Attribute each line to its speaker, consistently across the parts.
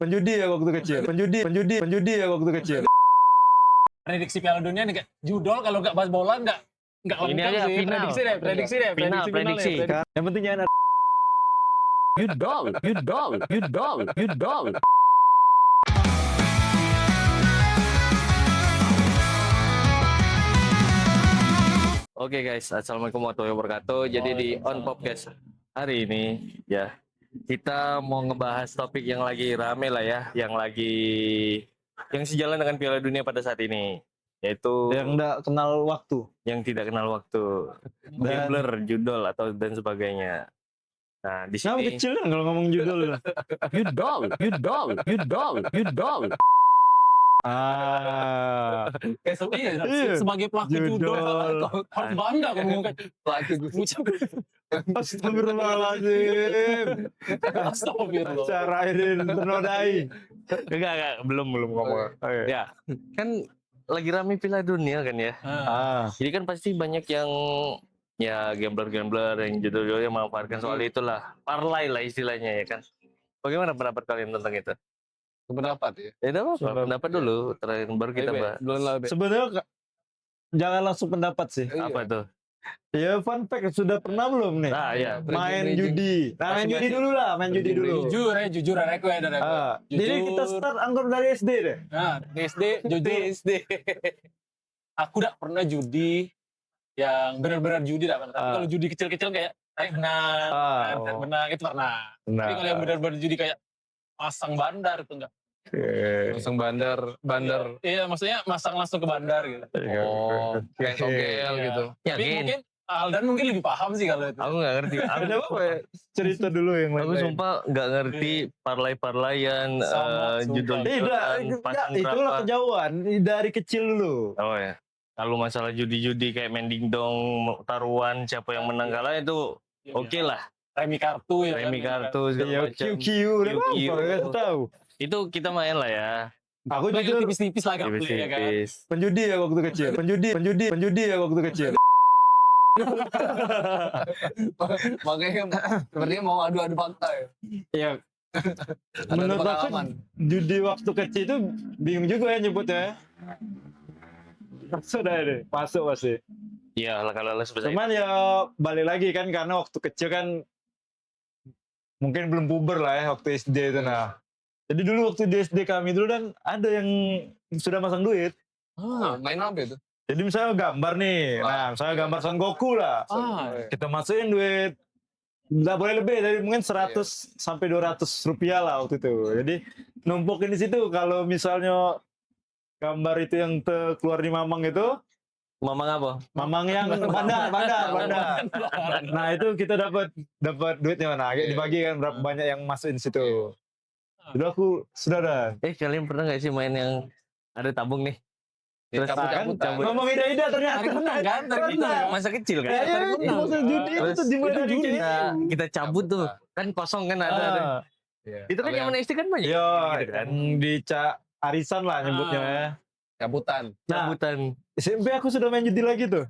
Speaker 1: Penjudi ya waktu kecil. Penjudi ya waktu kecil.
Speaker 2: Prediksi Piala Dunia nih kayak judul kalau nggak bahas bola nggak
Speaker 3: Ini
Speaker 2: lengkap
Speaker 3: aja
Speaker 2: sih.
Speaker 3: final.
Speaker 2: Prediksi deh.
Speaker 3: Final, prediksi.
Speaker 1: Yang penting jangan
Speaker 3: You dog. Oke guys, assalamualaikum warahmatullahi wabarakatuh. Jadi di On Podcast hari ini ya kita mau ngebahas topik yang lagi rame lah ya, yang sejalan dengan Piala Dunia pada saat ini, yaitu
Speaker 1: yang nggak kenal waktu.
Speaker 3: yang tidak kenal waktu, gambler, judul atau dan sebagainya. Nah di
Speaker 1: Nama
Speaker 3: sini
Speaker 1: kecil kan kalau ngomong judul.
Speaker 3: you dog.
Speaker 1: Ah,
Speaker 2: Iya, sebagai pelaku judul harus bangga kalau ngomong pelaku judul.
Speaker 1: astagfirullahaladzim.
Speaker 2: Astagfirullah.
Speaker 1: Cara ini ternodai.
Speaker 3: enggak belum ngomong. Ya kan lagi rame Piala Dunia kan ya. Jadi kan pasti banyak yang ya gambler yang judul-judulnya memanfaatkan soal itulah, parlay lah istilahnya ya kan. Bagaimana pendapat kalian tentang itu?
Speaker 2: Pendapat ya.
Speaker 3: Ya udah apa? Pendapat dulu, terakhir baru kita bahas.
Speaker 1: Sebenarnya jangan langsung pendapat sih.
Speaker 3: Apa tuh?
Speaker 1: Ya fun fact, sudah pernah belum nih
Speaker 3: Nah ya,
Speaker 1: main judi? Nah, main judi dulu lah, main judi dulu.
Speaker 2: Jujur aku ya dari aku.
Speaker 1: Jadi kita start anggap dari SD deh.
Speaker 2: Nah, di SD jujur. Aku udah pernah judi yang benar-benar judi dah pernah. Tapi kalau judi kecil-kecil kayak tarik benang itu pernah. Tapi kalau yang benar-benar judi kayak pasang bandar itu enggak.
Speaker 4: Langsung bandar.
Speaker 2: Iya, maksudnya masang langsung ke bandar gitu.
Speaker 4: Oh, kayak togel
Speaker 2: Iya.
Speaker 4: gitu.
Speaker 2: Tapi
Speaker 3: Yakin?
Speaker 2: mungkin Aldan mungkin lebih paham sih kalau itu.
Speaker 3: Aku nggak ngerti.
Speaker 1: Ada apa ya? Cerita dulu yang
Speaker 3: Aku
Speaker 1: lain.
Speaker 3: sumpah nggak ngerti parlay-parlayan,
Speaker 2: Sama,
Speaker 3: judul-judulan, pasang
Speaker 1: itulah
Speaker 3: berapa.
Speaker 1: kejauhan dari kecil dulu.
Speaker 3: Oh ya. Kalau masalah judi-judi kayak main dingdong, taruhan siapa yang menang kalah itu oke lah.
Speaker 2: Remi kartu ya.
Speaker 3: Remi
Speaker 2: kan?
Speaker 3: kartu
Speaker 1: Ya,
Speaker 3: segala macam.
Speaker 1: QQ, udah apa? Nggak tahu.
Speaker 3: Itu kita main lah ya.
Speaker 1: Aku
Speaker 2: Bagi
Speaker 1: jujur
Speaker 2: tipis-tipis lah gaple ya kan.
Speaker 3: Tipis-tipis.
Speaker 1: penjudi ya waktu kecil. Penjudi ya waktu kecil.
Speaker 4: Makanya sebenarnya mau adu-adu fakta ya.
Speaker 1: Ya,
Speaker 4: Ada
Speaker 1: menurut aku
Speaker 4: pengalaman.
Speaker 1: judi waktu kecil itu bingung juga ya nyebutnya. Sudah deh, masuk pasti.
Speaker 3: Iya lah kalau sebesar
Speaker 1: Cuman ya balik lagi kan karena waktu kecil kan mungkin belum puber lah ya waktu SD itu nah. Jadi dulu waktu di SD kami dulu kan ada yang sudah masang duit.
Speaker 4: Main apa itu?
Speaker 1: Jadi misalnya gambar nih, nah misalnya gambar Son Goku lah. Kita masukin duit nggak boleh lebih dari mungkin 100 sampai 200 rupiah lah waktu itu. Jadi numpukin di situ kalau misalnya gambar itu yang keluar di Mamang itu,
Speaker 3: Mamang apa?
Speaker 1: Mamang yang bandar. Nah itu kita dapat duitnya mana? Dibagi kan berapa banyak yang masukin di situ. Jadi aku sudah dah.
Speaker 3: Kalian pernah nggak sih main yang ada tabung nih?
Speaker 4: Ya,
Speaker 3: Terus
Speaker 4: cabut-cabutan.
Speaker 1: Ngomong ida-ida ternyata.
Speaker 2: Tarik benang kan? Tarik benang.
Speaker 3: masa kecil kan?
Speaker 1: Ya, maksud judi
Speaker 3: Terus
Speaker 1: itu dimulai dari
Speaker 3: kita,
Speaker 1: kecil.
Speaker 3: kita cabut tuh kan kosong kan ada.
Speaker 4: Iya.
Speaker 3: Itu kan
Speaker 4: Kalau
Speaker 3: zaman SD kan banyak.
Speaker 1: Iya,
Speaker 3: gitu kan.
Speaker 1: di arisan lah nyebutnya ya.
Speaker 4: cabutan.
Speaker 1: Nah,
Speaker 3: Cabutan.
Speaker 1: SMP aku sudah main judi lagi tuh.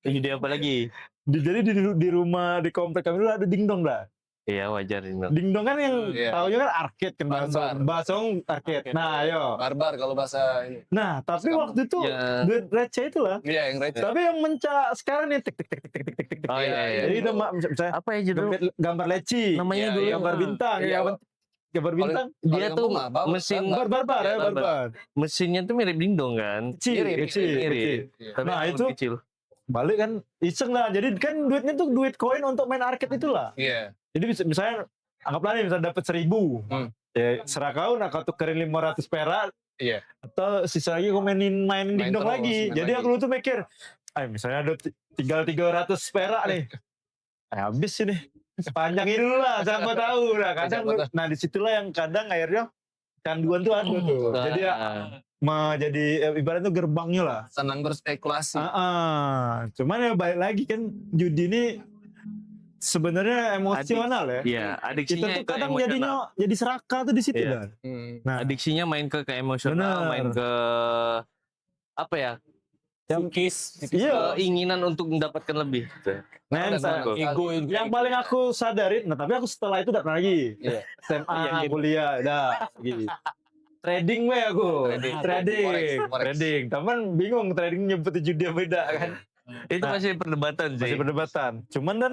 Speaker 3: Ide apa lagi?
Speaker 1: Jadi di rumah di komplek kami dulu ada dingdong lah.
Speaker 3: Iya wajar ini.
Speaker 1: Dingdong kan yang
Speaker 4: Iya.
Speaker 1: taunya kan arcade kan
Speaker 4: Barbar.
Speaker 1: basong arcade. Nah, ayo.
Speaker 4: Barbar kalau bahasa ini.
Speaker 1: Nah, tapi
Speaker 4: Sekarang.
Speaker 1: waktu itu
Speaker 3: Ya.
Speaker 1: duit receh itu lah.
Speaker 4: Iya, yang receh.
Speaker 1: Tapi yang mencak sekarang nih tik tik tik tik tik tik tik tik.
Speaker 3: Oh iya.
Speaker 1: Jadi itu misalnya
Speaker 3: Apa ya judul?
Speaker 1: gambar leci.
Speaker 3: Namanya
Speaker 4: Iya,
Speaker 3: dulu.
Speaker 4: iya.
Speaker 1: Gambar bintang,
Speaker 4: Iya.
Speaker 1: gambar bintang.
Speaker 3: Dia
Speaker 4: yang
Speaker 3: tuh
Speaker 4: rumah, bawa-
Speaker 3: mesin
Speaker 1: Barbar ya,
Speaker 3: Barbar.
Speaker 1: barbar.
Speaker 3: mesinnya tuh mirip dingdong kan?
Speaker 1: Kecil,
Speaker 4: Mirip,
Speaker 1: kecil,
Speaker 3: mirip.
Speaker 1: kecil.
Speaker 4: Iya.
Speaker 3: Tapi
Speaker 1: Nah,
Speaker 3: yang
Speaker 1: itu-
Speaker 3: kecil.
Speaker 1: Balik kan iseng lah. Jadi kan duitnya tuh duit koin untuk main arcade itulah.
Speaker 4: Iya.
Speaker 1: Jadi misalnya anggaplah nih misalnya dapat 1.000. Ya serah kau nak kau tukerin 500 perak
Speaker 4: Iya.
Speaker 1: atau sisa lagi kau mainin dingdong
Speaker 4: terus,
Speaker 1: lagi.
Speaker 4: main
Speaker 1: Jadi
Speaker 4: lagi.
Speaker 1: aku dulu tuh mikir, misalnya ada tinggal 300 perak nih. Habis ini. Panjangin dulu lah, siapa tahu lah. Kadang
Speaker 4: Siapa tahu.
Speaker 1: nah disitulah yang kadang akhirnya canduan tuh ada tuh. Jadi ya jadi ibaratnya gerbangnya lah.
Speaker 4: Senang berspekulasi.
Speaker 1: Cuman ya balik lagi kan judi ini sebenarnya emosional ya.
Speaker 3: Iya,
Speaker 1: Kita
Speaker 3: adiksinya
Speaker 1: tuh
Speaker 3: ke
Speaker 1: kadang
Speaker 3: emosional.
Speaker 1: jadinya jadi serakah tuh di situ
Speaker 3: Iya.
Speaker 1: kan. Nah,
Speaker 3: Adiksinya main ke emosional,
Speaker 1: Bener.
Speaker 3: main ke apa ya?
Speaker 2: psikis,
Speaker 1: Iya.
Speaker 3: Keinginan untuk mendapatkan lebih.
Speaker 1: Men,
Speaker 2: ego
Speaker 1: yang paling aku sadarin, nah tapi aku setelah itu udah pernah lagi.
Speaker 4: Iya.
Speaker 1: SMA,
Speaker 3: Iya, gitu.
Speaker 1: kuliah, udah gitu. Trading we aku.
Speaker 4: Forex.
Speaker 1: Trading. Temen bingung trading nyebut judi yang beda kan.
Speaker 3: Itu
Speaker 1: Nah,
Speaker 3: masih perdebatan sih.
Speaker 1: Masih perdebatan. Cuman dan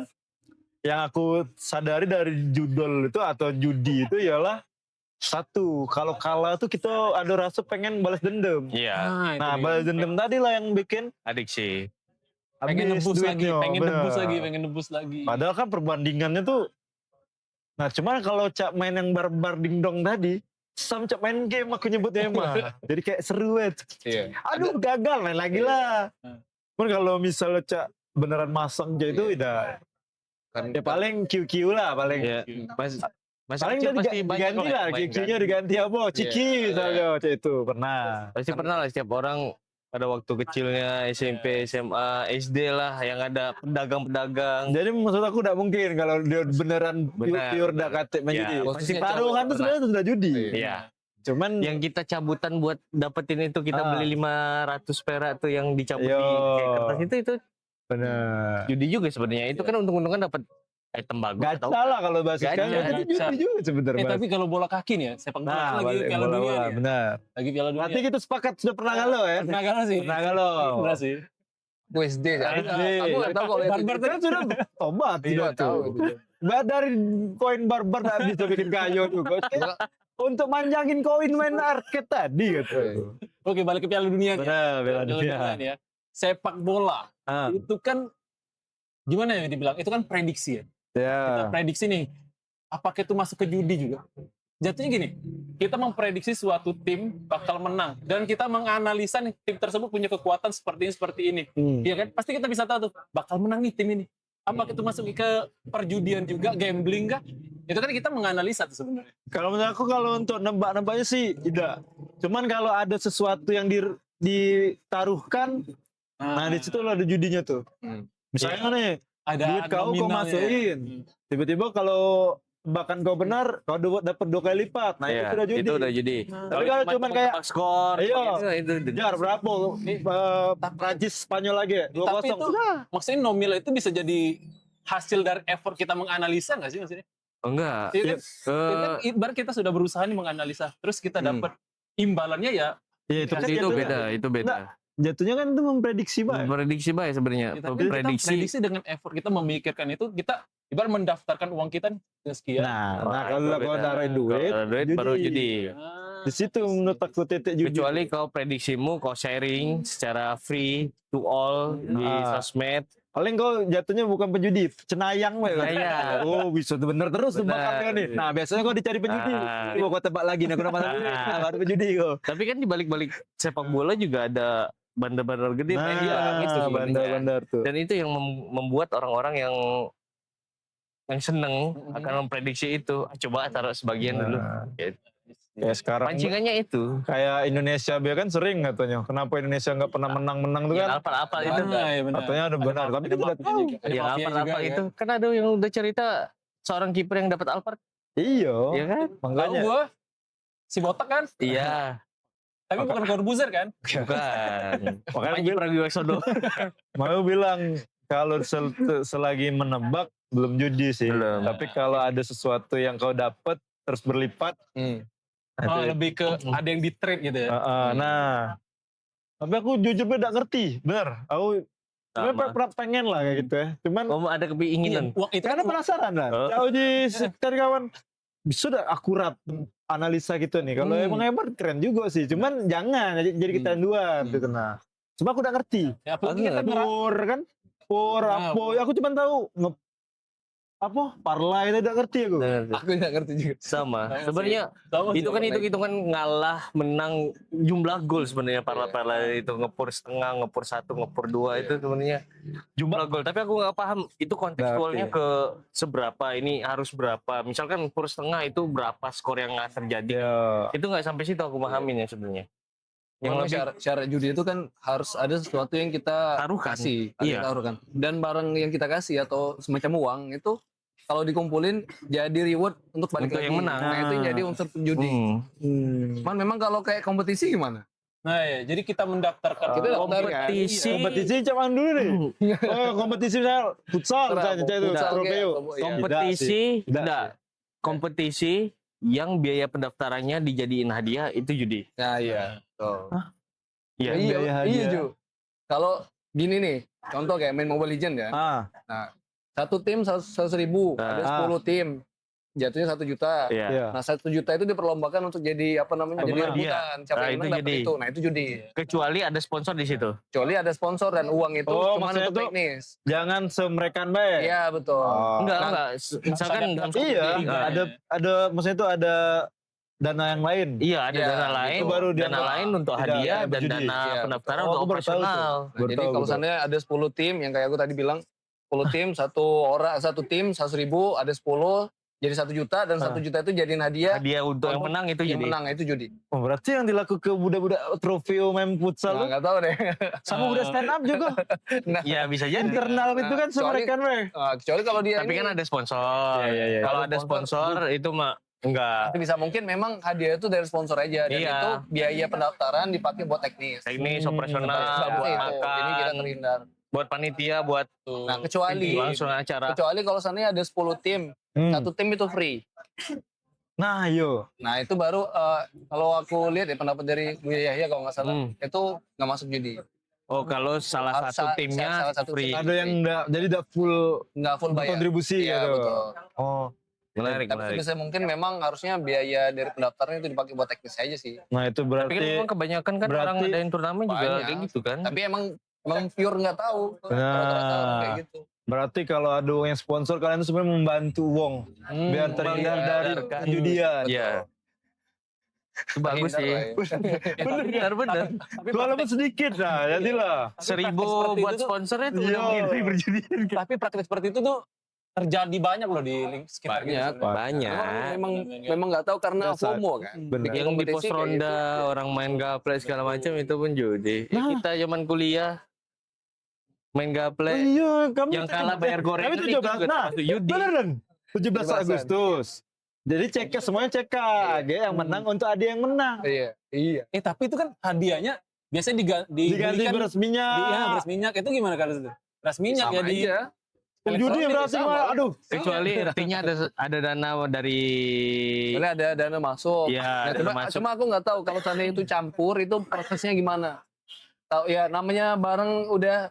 Speaker 1: yang aku sadari dari judol itu atau judi itu ialah satu, kalau kalah tuh kita ada rasa pengen balas dendam.
Speaker 3: Iya,
Speaker 1: Nah, balas dendam tadi lah yang bikin
Speaker 3: adiksi.
Speaker 2: pengen
Speaker 1: habis
Speaker 2: nebus lagi,
Speaker 1: duitnya,
Speaker 2: pengen
Speaker 1: bener.
Speaker 2: nebus lagi.
Speaker 1: Padahal kan perbandingannya tuh, nah cuman kalau Cak main yang barbar dingdong tadi, sama Cak main game aku nyebutnya emang. Jadi kayak seru banget.
Speaker 4: Iya.
Speaker 1: Aduh gagal main lagi lah. Cuman kalau misalnya Cak beneran masang Cak itu udah,
Speaker 4: Kan
Speaker 1: ya paling QQ lah paling.
Speaker 3: Iya. Mas
Speaker 1: Paling
Speaker 3: kecil
Speaker 1: udah
Speaker 3: pasti banyak
Speaker 1: diganti
Speaker 3: kok
Speaker 1: lah,
Speaker 3: yang main,
Speaker 1: QQ-nya
Speaker 3: kan?
Speaker 1: diganti apa? Ciki misalnya Cak itu pernah.
Speaker 3: Pasti pernah lah setiap orang pada waktu kecilnya SMP, SMA, SD lah yang ada pedagang-pedagang.
Speaker 1: Jadi maksud aku tidak mungkin kalau dia beneran
Speaker 3: Benar,
Speaker 1: pure
Speaker 3: benar.
Speaker 1: dakate main
Speaker 3: Ya,
Speaker 1: judi.
Speaker 4: posisinya
Speaker 1: Taruhan tuh sebenarnya sudah judi.
Speaker 3: Iya.
Speaker 1: Cuman
Speaker 3: Yang kita cabutan buat dapetin itu kita beli 500 perak tuh yang dicabut di
Speaker 1: Yo.
Speaker 3: kayak kertas itu
Speaker 1: bener.
Speaker 3: judi juga sebenarnya. Itu kan untung-untungan dapat item bagus atau
Speaker 1: Gacha lah kalau bahasa
Speaker 3: Gacha.
Speaker 1: sekarang. Itu judi juga sebenarnya.
Speaker 2: Tapi kalau bola kaki nih ya, sepak bola
Speaker 1: Nah,
Speaker 2: lagi
Speaker 1: balik
Speaker 2: Piala Dunia
Speaker 1: bola-bola,
Speaker 2: nih ya.
Speaker 1: benar.
Speaker 2: Lagi Piala Dunia.
Speaker 1: Berarti kita sepakat sudah pernah galau ya?
Speaker 2: Pernah kalah sih.
Speaker 1: Pernah galau.
Speaker 2: Pernah sih.
Speaker 4: USD.
Speaker 1: SD.
Speaker 4: Aku nggak tahu kalau itu.
Speaker 1: Barbar tadi sudah tobat
Speaker 4: Tidak
Speaker 1: sudah
Speaker 4: tahu.
Speaker 1: tuh. Dari koin barbar tak bisa bikin kayu juga. Untuk manjangin koin main arcade tadi gitu.
Speaker 2: Oke, balik ke Piala Dunia nih.
Speaker 1: Benar, Piala
Speaker 2: Piala
Speaker 1: Dunia.
Speaker 2: Dunia nih ya. Sepak bola itu kan gimana ya dibilang? Itu kan prediksi ya. Kita
Speaker 1: Ya.
Speaker 2: prediksi nih, apakah itu masuk ke judi juga? Jatuhnya gini, kita memprediksi suatu tim bakal menang dan kita menganalisa nih tim tersebut punya kekuatan seperti ini. Iya kan? Pasti kita bisa tahu tuh bakal menang nih tim ini. Apakah itu masuk ke perjudian juga, gambling kah? Itu kan kita menganalisa tuh sebenarnya.
Speaker 1: Kalau menurut aku kalau untuk nebak-nebaknya sih tidak. Cuman kalau ada sesuatu yang ditaruhkan, nah di situ ada judinya tuh. Misalnya nih,
Speaker 2: Ada
Speaker 1: duit kau
Speaker 2: nominalnya.
Speaker 1: masukin. Tiba-tiba kalau bahkan kau benar, kau dapat 2 kali lipat. Nah itu sudah judi.
Speaker 3: Itu udah judi.
Speaker 1: Tapi kalau cuman kayak
Speaker 3: tebak skor,
Speaker 1: Iya.
Speaker 3: itu
Speaker 1: jar berapa? Prancis Spanyol lagi 2-0.
Speaker 2: Tapi itu maksudnya nominal itu bisa jadi hasil dari effort kita menganalisa nggak sih maksudnya?
Speaker 3: Oh, enggak.
Speaker 2: Iya kan?
Speaker 1: Eh,
Speaker 2: Ibarat kita sudah berusaha nih menganalisa, terus kita dapat imbalannya ya.
Speaker 1: Iya itu kan
Speaker 3: itu
Speaker 1: jatuhnya-
Speaker 3: beda, itu beda.
Speaker 1: Jatuhnya kan itu memprediksi Pak.
Speaker 3: Prediksi baik sebenarnya.
Speaker 2: Tapi kita
Speaker 3: Prediksi.
Speaker 2: prediksi dengan effort kita memikirkan itu, kita ibarat mendaftarkan uang kita nih, sekian.
Speaker 1: Nah,
Speaker 3: Wah,
Speaker 1: kalau
Speaker 3: itu
Speaker 1: kau
Speaker 3: beda.
Speaker 1: naruhin duit,
Speaker 3: Kalau duit baru judi.
Speaker 2: Ah,
Speaker 1: Di situ menurut aku titik judi.
Speaker 3: Kecuali kau prediksimu kau sharing secara free to all di sosmed.
Speaker 1: Paling kau jatuhnya bukan penjudi, cenayang we kan.
Speaker 3: Cenayang.
Speaker 1: Oh, bisa tuh bener terus
Speaker 3: Bener.
Speaker 1: tebakannya nih. Nah, biasanya kau dicari penjudi.
Speaker 3: Ah.
Speaker 1: Coba kau tebak lagi nih, aku nama nah, baru penjudi kau.
Speaker 3: Tapi kan di balik-balik sepak bola juga ada bandar-bandar gede main di belakang itu sebenarnya.
Speaker 1: bandar-bandar tuh.
Speaker 3: Dan itu yang membuat orang-orang yang seneng akan memprediksi itu. Coba taruh sebagian dulu.
Speaker 1: Nah,
Speaker 3: Gitu.
Speaker 1: kayak sekarang
Speaker 3: Pancingannya itu.
Speaker 1: kayak Indonesia biar kan sering katanya. Kenapa Indonesia nggak pernah menang-menang tuh
Speaker 3: Yang
Speaker 1: kan?
Speaker 3: apa-apa itu.
Speaker 2: iya benar.
Speaker 1: Katanya ada benar, tapi kita nggak tahu.
Speaker 2: Ada
Speaker 3: Yang
Speaker 2: mafia
Speaker 3: apa-apa
Speaker 2: juga,
Speaker 3: itu. Kan ada yang udah cerita seorang kiper yang dapat Alphard.
Speaker 1: Iya,
Speaker 3: Iya kan?
Speaker 2: Tahu
Speaker 1: makanya.
Speaker 2: gua si botak kan,
Speaker 3: Iya.
Speaker 2: tapi bukan Corbuzier kan?
Speaker 3: Bukan.
Speaker 1: Makanya
Speaker 3: Panji Pragiwaksono.
Speaker 1: mau bilang kalau selagi menebak belum judi sih.
Speaker 3: Belum.
Speaker 1: Tapi kalau ada sesuatu yang kau dapat terus berlipat,
Speaker 2: Oh, lebih ke ada yang di trade gitu ya.
Speaker 1: nah. Tapi aku jujur gak ngerti, bener. Aku sebenarnya pengen lah kayak gitu ya. Cuman
Speaker 3: Oh, ada keinginan.
Speaker 2: Uang itu kan
Speaker 1: karena penasaran kan. Jauh di cari kawan. Sudah akurat analisa gitu nih. Kalau emang hebat keren juga sih. Cuman jangan jadi kecanduan gitu nah. Cuma aku udah ngerti.
Speaker 2: ya, apalagi kita
Speaker 1: Pur kan. Pur apa? Aku cuma tahu apa parlay itu udah ngerti aku.
Speaker 4: Aku nggak ngerti juga.
Speaker 3: Sama.
Speaker 2: Sama
Speaker 3: Sebenarnya
Speaker 2: tahu
Speaker 3: itu
Speaker 2: sih.
Speaker 3: kan hitung-hitungan ngalah menang jumlah gol sebenarnya parlay itu ngepur setengah, ngepur 1, ngepur 2 itu sebenarnya jumlah gol. Tapi aku nggak paham itu kontekstualnya ke seberapa ini harus berapa. Misalkan ngepur setengah itu berapa skor yang nggak terjadi. Itu nggak sampai situ aku pahamin ya sebenarnya. Yang
Speaker 4: Kalau
Speaker 3: lebih
Speaker 4: syarat judi itu kan harus ada sesuatu yang kita
Speaker 3: Taruhkan.
Speaker 4: kasih,
Speaker 3: Iya.
Speaker 4: taruhkan. Dan barang yang kita kasih atau semacam uang itu kalau dikumpulin jadi reward untuk balik
Speaker 3: Untuk
Speaker 4: lagi.
Speaker 3: yang menang.
Speaker 4: Nah itu yang jadi unsur judi. Cuman memang kalau kayak kompetisi gimana?
Speaker 2: Nah ya, jadi kita mendaftarkan
Speaker 4: Kita daftar kan?
Speaker 3: kompetisi.
Speaker 1: Kompetisi cuman dulu nih. Oh, kompetisi misalnya futsal misalnya itu
Speaker 4: Futsal
Speaker 1: trofeo.
Speaker 4: kayak, iya.
Speaker 3: Kompetisi,
Speaker 1: Tidak
Speaker 3: enggak. Kompetisi yang biaya pendaftarannya dijadiin hadiah itu judi.
Speaker 4: Nah, iya. Tuh.
Speaker 3: Iya.
Speaker 1: Biaya
Speaker 4: Iya,
Speaker 1: hadiah.
Speaker 4: Ju. Kalau gini nih, contoh kayak main Mobile Legends ya.
Speaker 1: Ah,
Speaker 4: Satu tim 100.000, ada 10 tim. Jatuhnya 1 juta.
Speaker 3: Iya.
Speaker 1: iya.
Speaker 4: Nah, 1 juta itu diperlombakan untuk jadi apa namanya? Jadi
Speaker 3: Pemenang.
Speaker 4: rebutan. Siapa
Speaker 3: Nah,
Speaker 4: yang
Speaker 3: itu
Speaker 4: menang dapat
Speaker 3: judi.
Speaker 4: itu. Nah, itu judi.
Speaker 3: Kecuali ada sponsor di situ.
Speaker 4: Kecuali ada sponsor dan uang itu
Speaker 1: Oh,
Speaker 4: cuma
Speaker 1: maksudnya
Speaker 4: untuk
Speaker 1: tuh
Speaker 4: teknis.
Speaker 1: Jangan semerekan baik.
Speaker 4: Iya, betul.
Speaker 1: Oh.
Speaker 3: Enggak. Misalkan dalam
Speaker 1: Iya,
Speaker 3: kompetisi,
Speaker 1: ada maksudnya itu ada dana yang lain.
Speaker 3: iya ada
Speaker 4: Iya,
Speaker 3: dana lain,
Speaker 1: itu baru dia
Speaker 3: dana lain untuk
Speaker 1: tidak
Speaker 3: hadiah dan
Speaker 1: berjudi.
Speaker 3: dana
Speaker 4: Iya,
Speaker 3: pendaftaran
Speaker 1: betul.
Speaker 3: untuk
Speaker 1: Oh, aku baru tahu
Speaker 3: operasional.
Speaker 4: Nah,
Speaker 1: Baru
Speaker 4: jadi
Speaker 1: tahu,
Speaker 4: kalau
Speaker 1: betul.
Speaker 4: seandainya ada 10 tim yang kayak aku tadi bilang 10 tim, satu tim 100.000, ada 10 jadi 1 juta dan 1 juta itu jadiin hadiah.
Speaker 3: Hadiah untuk yang menang itu
Speaker 4: Yang
Speaker 3: jadi.
Speaker 4: menang itu judi.
Speaker 1: Oh, berarti yang dilakukan ke budak-budak trofeo main futsal
Speaker 4: Nah,
Speaker 1: tuh
Speaker 4: nggak tahu deh.
Speaker 1: sama budak stand up juga.
Speaker 4: Nah,
Speaker 3: Ya bisa jadi.
Speaker 1: Internal itu kan
Speaker 4: kecuali-
Speaker 1: semerekan weh.
Speaker 4: kecuali kalau dia
Speaker 3: Tapi
Speaker 4: ini
Speaker 3: kan ada sponsor.
Speaker 1: Iya.
Speaker 3: Kalau
Speaker 4: Ada
Speaker 3: ada sponsor itu mah enggak.
Speaker 4: nanti bisa mungkin memang hadiah itu dari sponsor aja dan
Speaker 3: Iya.
Speaker 4: itu biaya pendaftaran dipakai buat teknis.
Speaker 3: Teknis operasional,
Speaker 4: Bagusnya
Speaker 3: buat
Speaker 4: itu. Jadi kita
Speaker 3: makan,
Speaker 4: terhindar.
Speaker 3: buat panitia, buat
Speaker 4: Nah, kecuali
Speaker 3: langsung acara.
Speaker 4: kalau seandainya ada 10 tim, satu tim itu free.
Speaker 1: Nah, yo.
Speaker 4: Nah, itu baru kalau aku lihat ya pendapat dari Bu Yahya kalau nggak salah,
Speaker 3: Hmm.
Speaker 4: itu nggak masuk judi.
Speaker 3: Oh kalau salah
Speaker 4: Harus
Speaker 3: satu
Speaker 4: salah
Speaker 3: timnya
Speaker 4: satu
Speaker 3: free.
Speaker 4: tim.
Speaker 1: Ada yang jadi enggak full
Speaker 4: Nggak full bayar.
Speaker 1: kontribusi
Speaker 4: Iya,
Speaker 1: gitu.
Speaker 4: betul.
Speaker 1: Oh.
Speaker 3: Menarik,
Speaker 4: Tapi
Speaker 3: menarik.
Speaker 4: bisa mungkin memang harusnya biaya dari pendaftaran itu dipakai buat teknis aja sih.
Speaker 1: Nah, itu
Speaker 3: Tapi kan
Speaker 1: berarti
Speaker 3: memang kebanyakan kan orang
Speaker 1: berarti
Speaker 3: ngadain turnamen juga
Speaker 4: banyak.
Speaker 3: kayak gitu kan.
Speaker 4: Tapi emang pure nggak tahu.
Speaker 1: Nah.
Speaker 4: Rata-rata orang kayak gitu.
Speaker 1: berarti kalau ada yang sponsor kalian itu sebenarnya membantu wong biar terhindar
Speaker 4: iya,
Speaker 1: dari
Speaker 4: betul.
Speaker 1: perjudian.
Speaker 3: Iya. Itu bagus sih.
Speaker 2: Bener.
Speaker 3: Bener.
Speaker 1: Walaupun sedikit lah, jadilah.
Speaker 3: 1.000
Speaker 2: seperti
Speaker 3: buat
Speaker 2: itu tuh-
Speaker 3: sponsornya tuh
Speaker 1: Iya.
Speaker 3: udah ngiri berjudian.
Speaker 2: Tapi praktik seperti itu tuh terjadi banyak loh di sekitar
Speaker 4: Banyak,
Speaker 2: kita.
Speaker 3: Banyak.
Speaker 4: Memang nggak tahu karena
Speaker 1: Biasa.
Speaker 4: FOMO kan.
Speaker 1: Benar.
Speaker 4: Bikin
Speaker 3: Yang di
Speaker 4: kompetisi
Speaker 3: pos
Speaker 4: kayak
Speaker 3: ronda
Speaker 4: gitu.
Speaker 3: orang main gaple segala macam itu pun judi. Kita zaman kuliah main gaple
Speaker 1: Iya, kami
Speaker 3: yang kalah bayar gorengan
Speaker 1: Kami
Speaker 3: itu
Speaker 1: 17.
Speaker 3: juga
Speaker 1: Nah,
Speaker 3: termasuk judi.
Speaker 1: bener kan? 17
Speaker 4: 17-an.
Speaker 1: Agustus. Jadi cek semuanya cek yang menang untuk ada yang menang.
Speaker 4: Iya.
Speaker 2: Tapi itu kan hadiahnya biasanya
Speaker 1: Diganti
Speaker 2: dibelikan
Speaker 1: beras minyak.
Speaker 2: Iya, beras minyak itu gimana kan itu? Beras minyak
Speaker 4: Sama
Speaker 2: ya di
Speaker 4: aja.
Speaker 1: Judi
Speaker 2: elektronik
Speaker 1: berarti
Speaker 2: sama.
Speaker 1: gimana? Aduh.
Speaker 3: Kecuali artinya ada dana dari
Speaker 4: Boleh ada dana masuk.
Speaker 3: Iya,
Speaker 4: Nah,
Speaker 3: dana masuk.
Speaker 4: cuma aku nggak tahu kalau seandainya itu campur itu prosesnya gimana. Tahu ya namanya barang udah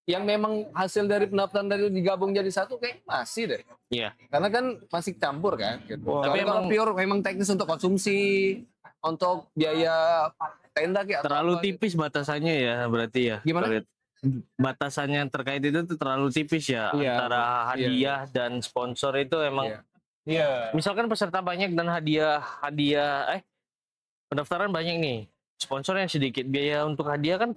Speaker 4: yang memang hasil dari pendaftaran dari digabung jadi satu kayak masih deh.
Speaker 3: Iya.
Speaker 4: Karena kan masih campur kan. Gitu.
Speaker 1: Wah.
Speaker 4: Tapi
Speaker 3: Tapi
Speaker 4: kalau
Speaker 3: emang-
Speaker 4: pure memang teknis untuk konsumsi, untuk biaya tenda kayak atau
Speaker 3: terlalu
Speaker 4: apa gitu.
Speaker 3: tipis batasannya ya berarti ya.
Speaker 4: Gimana?
Speaker 3: Kalau lihat. Batasannya terkait itu tuh terlalu tipis ya
Speaker 4: Iya.
Speaker 3: antara hadiah dan sponsor itu emang.
Speaker 4: Iya.
Speaker 2: Iya.
Speaker 3: Misalkan peserta banyak dan pendaftaran banyak nih, sponsor yang sedikit, biaya untuk hadiah kan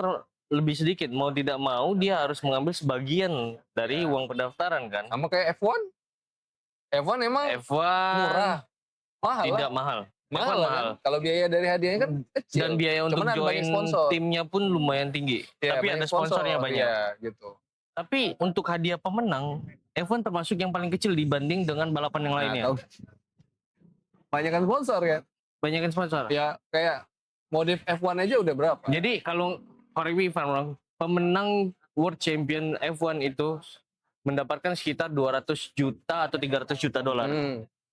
Speaker 3: lebih sedikit. Mau tidak mau dia harus mengambil sebagian dari uang pendaftaran kan.
Speaker 4: Sama kayak F1. F1 emang
Speaker 3: F1
Speaker 4: murah. Mahal
Speaker 3: tidak
Speaker 4: lah.
Speaker 3: mahal.
Speaker 4: Mahal,
Speaker 3: F1
Speaker 4: lah
Speaker 3: mahal.
Speaker 4: kan? Kalau biaya dari hadiahnya kan kecil.
Speaker 3: Dan biaya untuk
Speaker 4: Cuman ada banyak
Speaker 3: join
Speaker 4: sponsor.
Speaker 3: timnya pun lumayan tinggi.
Speaker 4: Iya,
Speaker 3: Tapi
Speaker 4: banyak
Speaker 3: ada sponsornya banyak.
Speaker 4: Iya, gitu.
Speaker 3: Tapi untuk hadiah pemenang, F1 termasuk yang paling kecil dibanding dengan balapan yang lainnya.
Speaker 4: Nah, tahu. Banyak kan sponsor kan?
Speaker 3: Banyak yang sponsor.
Speaker 4: Ya kayak modif F1 aja udah berapa?
Speaker 3: Jadi kalau correct me if I'm wrong, pemenang World Champion F1 itu mendapatkan sekitar 200 juta atau 300 juta dolar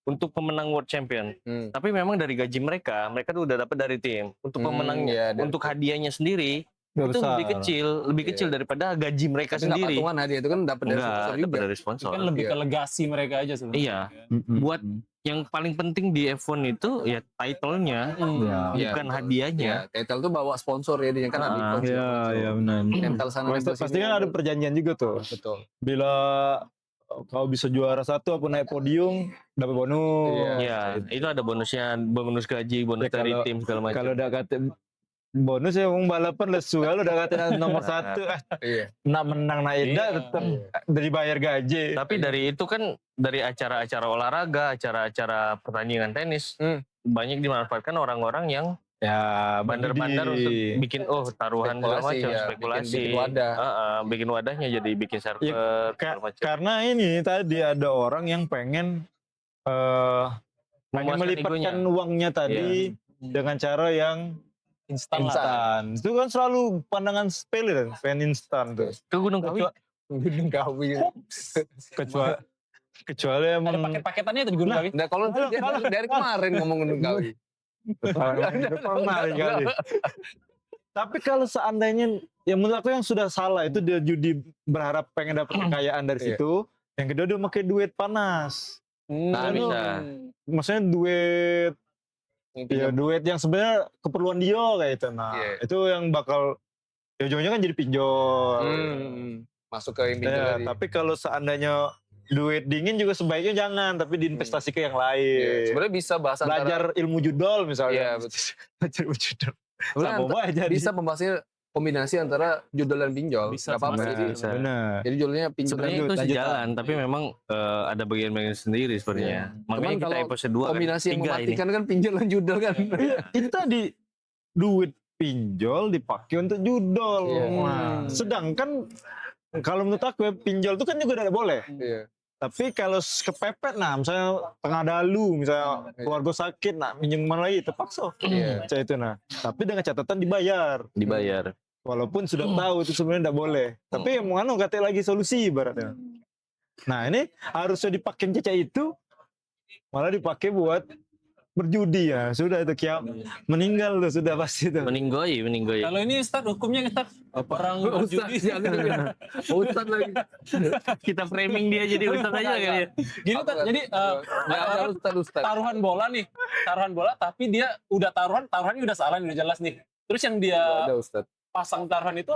Speaker 3: untuk pemenang World Champion. Tapi memang dari gaji mereka tuh udah dapat dari tim. Untuk pemenangnya,
Speaker 4: iya,
Speaker 3: untuk hadiahnya sendiri
Speaker 1: Nggak
Speaker 3: itu
Speaker 1: besar.
Speaker 3: lebih kecil daripada gaji mereka
Speaker 4: Tapi nggak
Speaker 3: sendiri.
Speaker 4: patungan hadiah itu kan dapat dari
Speaker 3: Enggak,
Speaker 4: sponsor
Speaker 3: dapat
Speaker 4: juga.
Speaker 3: dari
Speaker 2: Itu
Speaker 3: sponsor.
Speaker 2: kan lebih
Speaker 4: Iya.
Speaker 2: ke legasi mereka aja sebenarnya.
Speaker 3: Iya. Buat yang paling penting di F1 itu ya title-nya,
Speaker 1: Ya.
Speaker 4: Iya,
Speaker 3: bukan
Speaker 4: betul.
Speaker 3: hadiahnya.
Speaker 4: Ya, title tuh bawa sponsor ya dia kan ada
Speaker 3: Ah,
Speaker 4: iklan segala macam.
Speaker 1: Iya, benar.
Speaker 4: Nempel sana nempel
Speaker 1: Pasti
Speaker 4: sini.
Speaker 1: kan ada perjanjian juga tuh.
Speaker 4: Betul.
Speaker 1: Bila kau bisa juara satu apa naik podium dapat bonus.
Speaker 3: Iya, itu ada bonusnya, bonus gaji, bonus
Speaker 1: Ya,
Speaker 3: dari
Speaker 1: kalau-
Speaker 3: tim segala macam.
Speaker 1: Kalau udah kata bonus ya mau balapan lesu kalau udah kata nomor satu
Speaker 4: Iya.
Speaker 1: nak menang nak
Speaker 2: Iya.
Speaker 1: tetap dari bayar gaji.
Speaker 3: Tapi dari itu kan dari acara-acara olahraga, acara-acara pertandingan tenis, banyak dimanfaatkan orang-orang yang
Speaker 1: Ya
Speaker 3: bandar-bandar untuk bikin taruhan segala
Speaker 4: Spekulasi,
Speaker 3: macam,
Speaker 4: ya.
Speaker 3: spekulasi.
Speaker 4: Bikin wadah.
Speaker 3: Bikin wadahnya jadi bikin server segala macam.
Speaker 1: Karena ini tadi ada orang yang pengen hanya
Speaker 3: Memuaskan
Speaker 1: melipatkan
Speaker 3: egonya.
Speaker 1: uangnya tadi dengan cara yang
Speaker 2: instan lah.
Speaker 1: Instan. Itu kan selalu pandangan sepele kan, fan instan tuh.
Speaker 3: Ke Gunung Kawi.
Speaker 4: Gunung Kawi.
Speaker 1: Kecuali
Speaker 2: Ada
Speaker 1: emang
Speaker 2: paket-paketannya itu di Gunung Kawi.
Speaker 4: Nah, kalau dari kemarin ngomong Gunung Kawi.
Speaker 1: kemarin kali. Tapi kalau seandainya, yang menurut aku yang sudah salah itu dia judi berharap pengen dapat kekayaan dari situ. Yang kedua dia pakai duit panas.
Speaker 3: Nah, bisa.
Speaker 1: Maksudnya duit, ya duit yang sebenarnya keperluan dia kayak itu. Nah, itu yang bakal ujungnya kan jadi pinjol.
Speaker 4: Masuk ke yang pinjol tadi.
Speaker 1: Tapi kalau seandainya duit dingin juga sebaiknya jangan, tapi diinvestasi ke yang lain.
Speaker 4: Sebenarnya bisa bahas
Speaker 1: Belajar ilmu judol misalnya.
Speaker 4: Iya, betul.
Speaker 1: Belajar ilmu judol.
Speaker 4: Sebenarnya bisa pembahasnya kombinasi antara judol dan pinjol.
Speaker 2: Bisa,
Speaker 4: Gak apa-apa jadi.
Speaker 1: Benar.
Speaker 4: Jadi judulnya pinjol.
Speaker 3: Sebenarnya itu
Speaker 1: lanjutan.
Speaker 3: sejalan, tapi memang ada bagian-bagian sendiri sebenarnya. Makanya
Speaker 4: Cuman
Speaker 3: kita
Speaker 4: kalau
Speaker 3: episode 2
Speaker 4: kombinasi yang
Speaker 3: 3 ini.
Speaker 4: mematikan kan pinjol dan judol kan.
Speaker 1: Itu tadi duit pinjol dipakai untuk judol.
Speaker 4: Iya.
Speaker 1: Nah, sedangkan kalau menurut aku ya, pinjol itu kan juga tidak boleh.
Speaker 4: Iya.
Speaker 1: Tapi kalau kepepet, nah misalnya tengah dalu, misalnya keluarga sakit, nah minjem mana lagi, terpaksa.
Speaker 4: Iya.
Speaker 1: Itu nah. Tapi dengan catatan dibayar.
Speaker 3: Dibayar.
Speaker 1: Walaupun sudah tahu itu sebenarnya tidak boleh. Tapi mau anu kata lagi solusi ibaratnya. Nah ini harusnya dipakai cecak itu, malah dipakai buat berjudi ya. Sudah itu kiam meninggal tuh sudah pasti tuh.
Speaker 3: Meninggoy.
Speaker 2: Kalau ini Ustaz, hukumnya Ustaz orang berjudi.
Speaker 4: Ustaz lagi.
Speaker 3: Kita framing dia jadi ustaz aja kali ya.
Speaker 2: Gini Ustaz, jadi
Speaker 4: Ustaz.
Speaker 2: taruhan bola nih, tapi dia udah taruhannya udah salah nih, udah jelas nih. Terus yang dia
Speaker 4: Ada Ustaz.
Speaker 2: pasang taruhan itu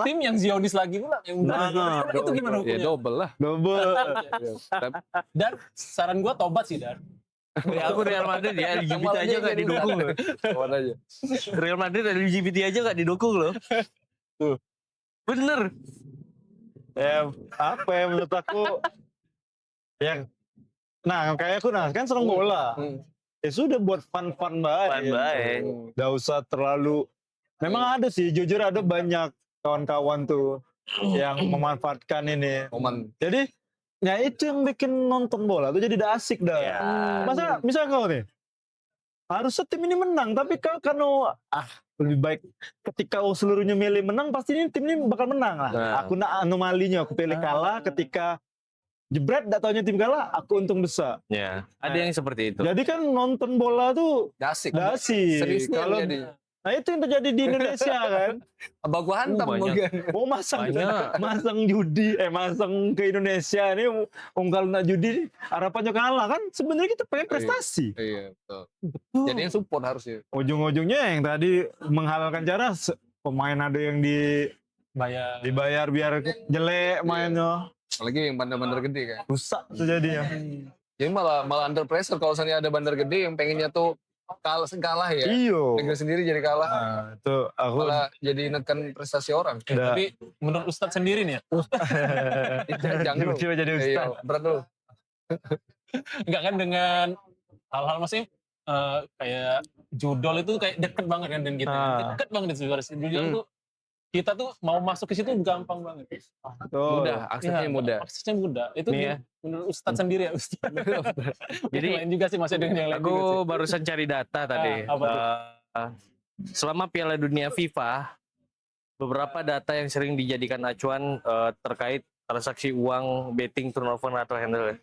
Speaker 2: tim yang Zionis lagi pula, yang itu gimana
Speaker 4: Ya
Speaker 2: hukumnya?
Speaker 4: double lah.
Speaker 1: Double.
Speaker 2: Dan saran gua tobat sih, Dan.
Speaker 3: Ya, aku Real Madrid ya, LGBT aja gak didukung loh.
Speaker 4: Kawan aja.
Speaker 3: Real Madrid LGBT aja gak didukung loh.
Speaker 1: Tuh.
Speaker 3: Bener.
Speaker 1: Ya apa ya menurut aku yang nah kayak aku kan seneng bola. Ya sudah buat fun baik. Gak usah terlalu. Memang ada sih, jujur ada banyak kawan-kawan tuh yang memanfaatkan ini. Jadi ya itu yang bikin nonton bola tuh jadi udah asik dah.
Speaker 3: Ya.
Speaker 1: Masa misal kau nih harusnya tim ini menang, tapi kau karena lebih baik ketika seluruhnya milih menang, pasti ini tim ini bakal menang lah.
Speaker 3: Nah.
Speaker 1: Aku nak anomalinya, aku pilih kalah ketika jebret gak taunya tim kalah, aku untung besar.
Speaker 3: Ya, ada yang seperti itu.
Speaker 1: Jadi kan nonton bola tuh
Speaker 4: Asik.
Speaker 1: asik.
Speaker 4: Seriusnya
Speaker 1: Kalau
Speaker 4: jadi.
Speaker 1: nah itu yang terjadi di Indonesia kan.
Speaker 4: Baku hantam
Speaker 3: banyak.
Speaker 4: mungkin.
Speaker 1: Oh masang
Speaker 3: Banyak.
Speaker 1: judi, masang ke Indonesia ini, kalau nak judi harapannya kalah kan sebenarnya kita pengen prestasi.
Speaker 4: Iya, betul. Jadi yang support harusnya.
Speaker 1: Ujung-ujungnya yang tadi menghalalkan cara pemain ada yang dibayar biar jelek mainnya,
Speaker 4: Apalagi yang bandar-bandar gede kan.
Speaker 1: rusak tuh jadinya.
Speaker 4: Jadi malah under pressure kalau misalnya ada bandar gede yang pengennya tuh kalah ya.
Speaker 1: Iyo.
Speaker 4: Negeri sendiri jadi kalah.
Speaker 1: Nah, itu aku
Speaker 4: Malah jadi neken prestasi orang.
Speaker 1: udah
Speaker 2: Tapi menurut Ustadz sendiri nih ya,
Speaker 4: Jangan lu.
Speaker 1: tiba-tiba jadi ustaz.
Speaker 4: Iya, berat lu.
Speaker 2: enggak kan dengan hal-hal maksudnya kayak judol itu kayak deket banget kan dengan kita. Deket banget sebenarnya. Judol tuh kita tuh mau masuk ke situ gampang banget.
Speaker 1: Tuh.
Speaker 4: Mudah, aksesnya
Speaker 2: Ya,
Speaker 4: mudah.
Speaker 2: aksesnya mudah. Itu
Speaker 3: Nih ya.
Speaker 2: menurut Ustadz sendiri ya Ustadz.
Speaker 3: Jadi
Speaker 2: lain juga sih maksudnya dengan yang lain juga sih.
Speaker 3: aku barusan cari data tadi.
Speaker 2: apa tuh?
Speaker 3: Selama Piala Dunia FIFA, beberapa data yang sering dijadikan acuan terkait transaksi uang, betting, turnover atau handle.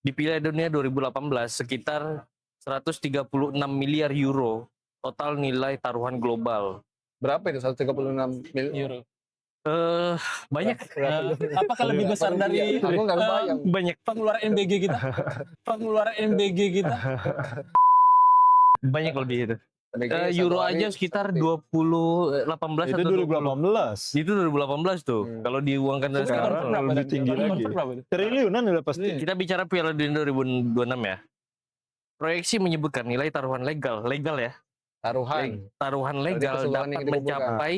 Speaker 3: Di Piala Dunia 2018 sekitar 136 miliar euro total nilai taruhan global.
Speaker 4: Berapa itu? 136 miliar.
Speaker 2: Euro.
Speaker 3: Banyak.
Speaker 2: Apakah lebih besar dari
Speaker 4: Aku nggak kebayang.
Speaker 3: Banyak.
Speaker 2: pengeluaran MBG kita? Pengeluaran MBG kita?
Speaker 3: Banyak lebih itu. Euro aja sekitar 18
Speaker 1: Itu
Speaker 3: atau
Speaker 1: 2018.
Speaker 3: Itu 2018 tuh. Kalau diuangkan dari
Speaker 1: Sekarang
Speaker 3: sekarang
Speaker 1: lebih tinggi lagi. Triliunan udah pasti.
Speaker 3: kita bicara Piala Dunia 2026 ya. Proyeksi menyebutkan nilai taruhan legal ya. Taruhan legal
Speaker 4: keseluruhan
Speaker 3: dapat
Speaker 4: yang dikumpulkan.
Speaker 3: mencapai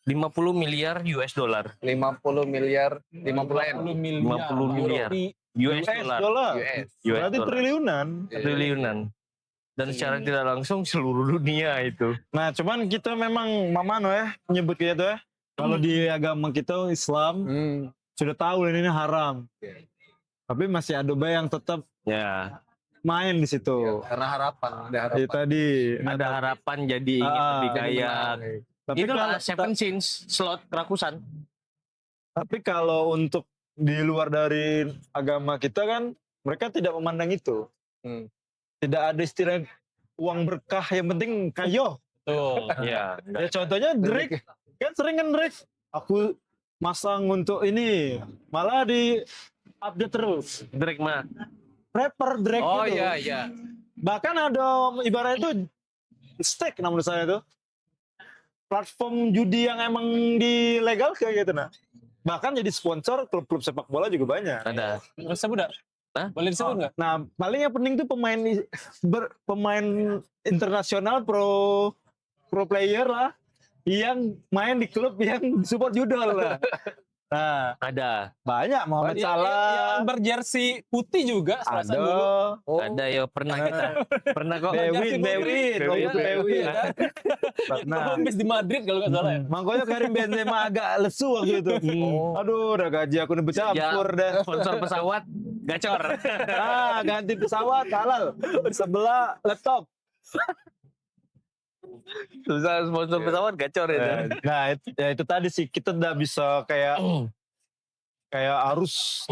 Speaker 3: 50 miliar US dollar.
Speaker 4: 50 miliar, 50 M.
Speaker 3: 50 miliar. US dollar.
Speaker 4: US.
Speaker 1: Berarti
Speaker 3: dollar. Triliunan. Dan secara tidak langsung seluruh dunia itu.
Speaker 1: Nah, cuman kita memang mamano ya nyebut kayak itu ya. Kalau di agama kita Islam sudah tahu ini haram. Tapi masih ada yang tetap
Speaker 3: Ya.
Speaker 1: main di situ.
Speaker 4: Karena harapan, ada
Speaker 1: Itu
Speaker 4: harapan.
Speaker 1: tadi.
Speaker 3: Ada harapan jadi ingin lebih
Speaker 4: Jadi
Speaker 3: kaya.
Speaker 4: menang.
Speaker 1: Tapi
Speaker 3: Itulah
Speaker 1: kalau,
Speaker 3: Seven Sins slot kerakusan.
Speaker 1: tapi kalau untuk di luar dari agama kita kan mereka tidak memandang itu.
Speaker 4: Hmm.
Speaker 1: Tidak ada istilah uang berkah, yang penting kayo.
Speaker 2: Tuh.
Speaker 3: Iya.
Speaker 1: Ya contohnya Drake, kan sering kan Drake, aku masang untuk ini, malah di update terus.
Speaker 3: Drake mah.
Speaker 1: Rapper Drake
Speaker 4: Oh
Speaker 1: itu.
Speaker 4: iya.
Speaker 1: Bahkan ada ibarat itu stake menurut saya itu. Platform judi yang emang dilegal kayak gitu nah. Bahkan jadi sponsor klub-klub sepak bola juga banyak.
Speaker 3: Ada.
Speaker 2: Boleh disebut nggak?
Speaker 3: Hah?
Speaker 2: Boleh disebut nggak?
Speaker 1: Nah, paling yang penting tuh pemain internasional pro player lah yang main di klub yang support judol lah. Nah,
Speaker 3: Ada.
Speaker 1: banyak Muhammad
Speaker 2: Yang
Speaker 1: Salah.
Speaker 2: berjersey putih juga selasa
Speaker 1: Ada.
Speaker 2: dulu.
Speaker 4: Oh.
Speaker 3: Ada ya pernah kita. Pernah kok.
Speaker 1: Bewin. Oh, itu Bewin.
Speaker 2: Nah, habis di Madrid kalau nggak salah ya.
Speaker 1: Makanya Karim Benzema agak lesu waktu itu. Aduh, udah gaji aku udah bercampur dah.
Speaker 3: Sponsor pesawat gacor.
Speaker 1: Ganti pesawat halal. Sebelah laptop.
Speaker 3: Susah sponsor pesawat gacor itu.
Speaker 1: Nah, itu tadi sih kita udah bisa kayak harus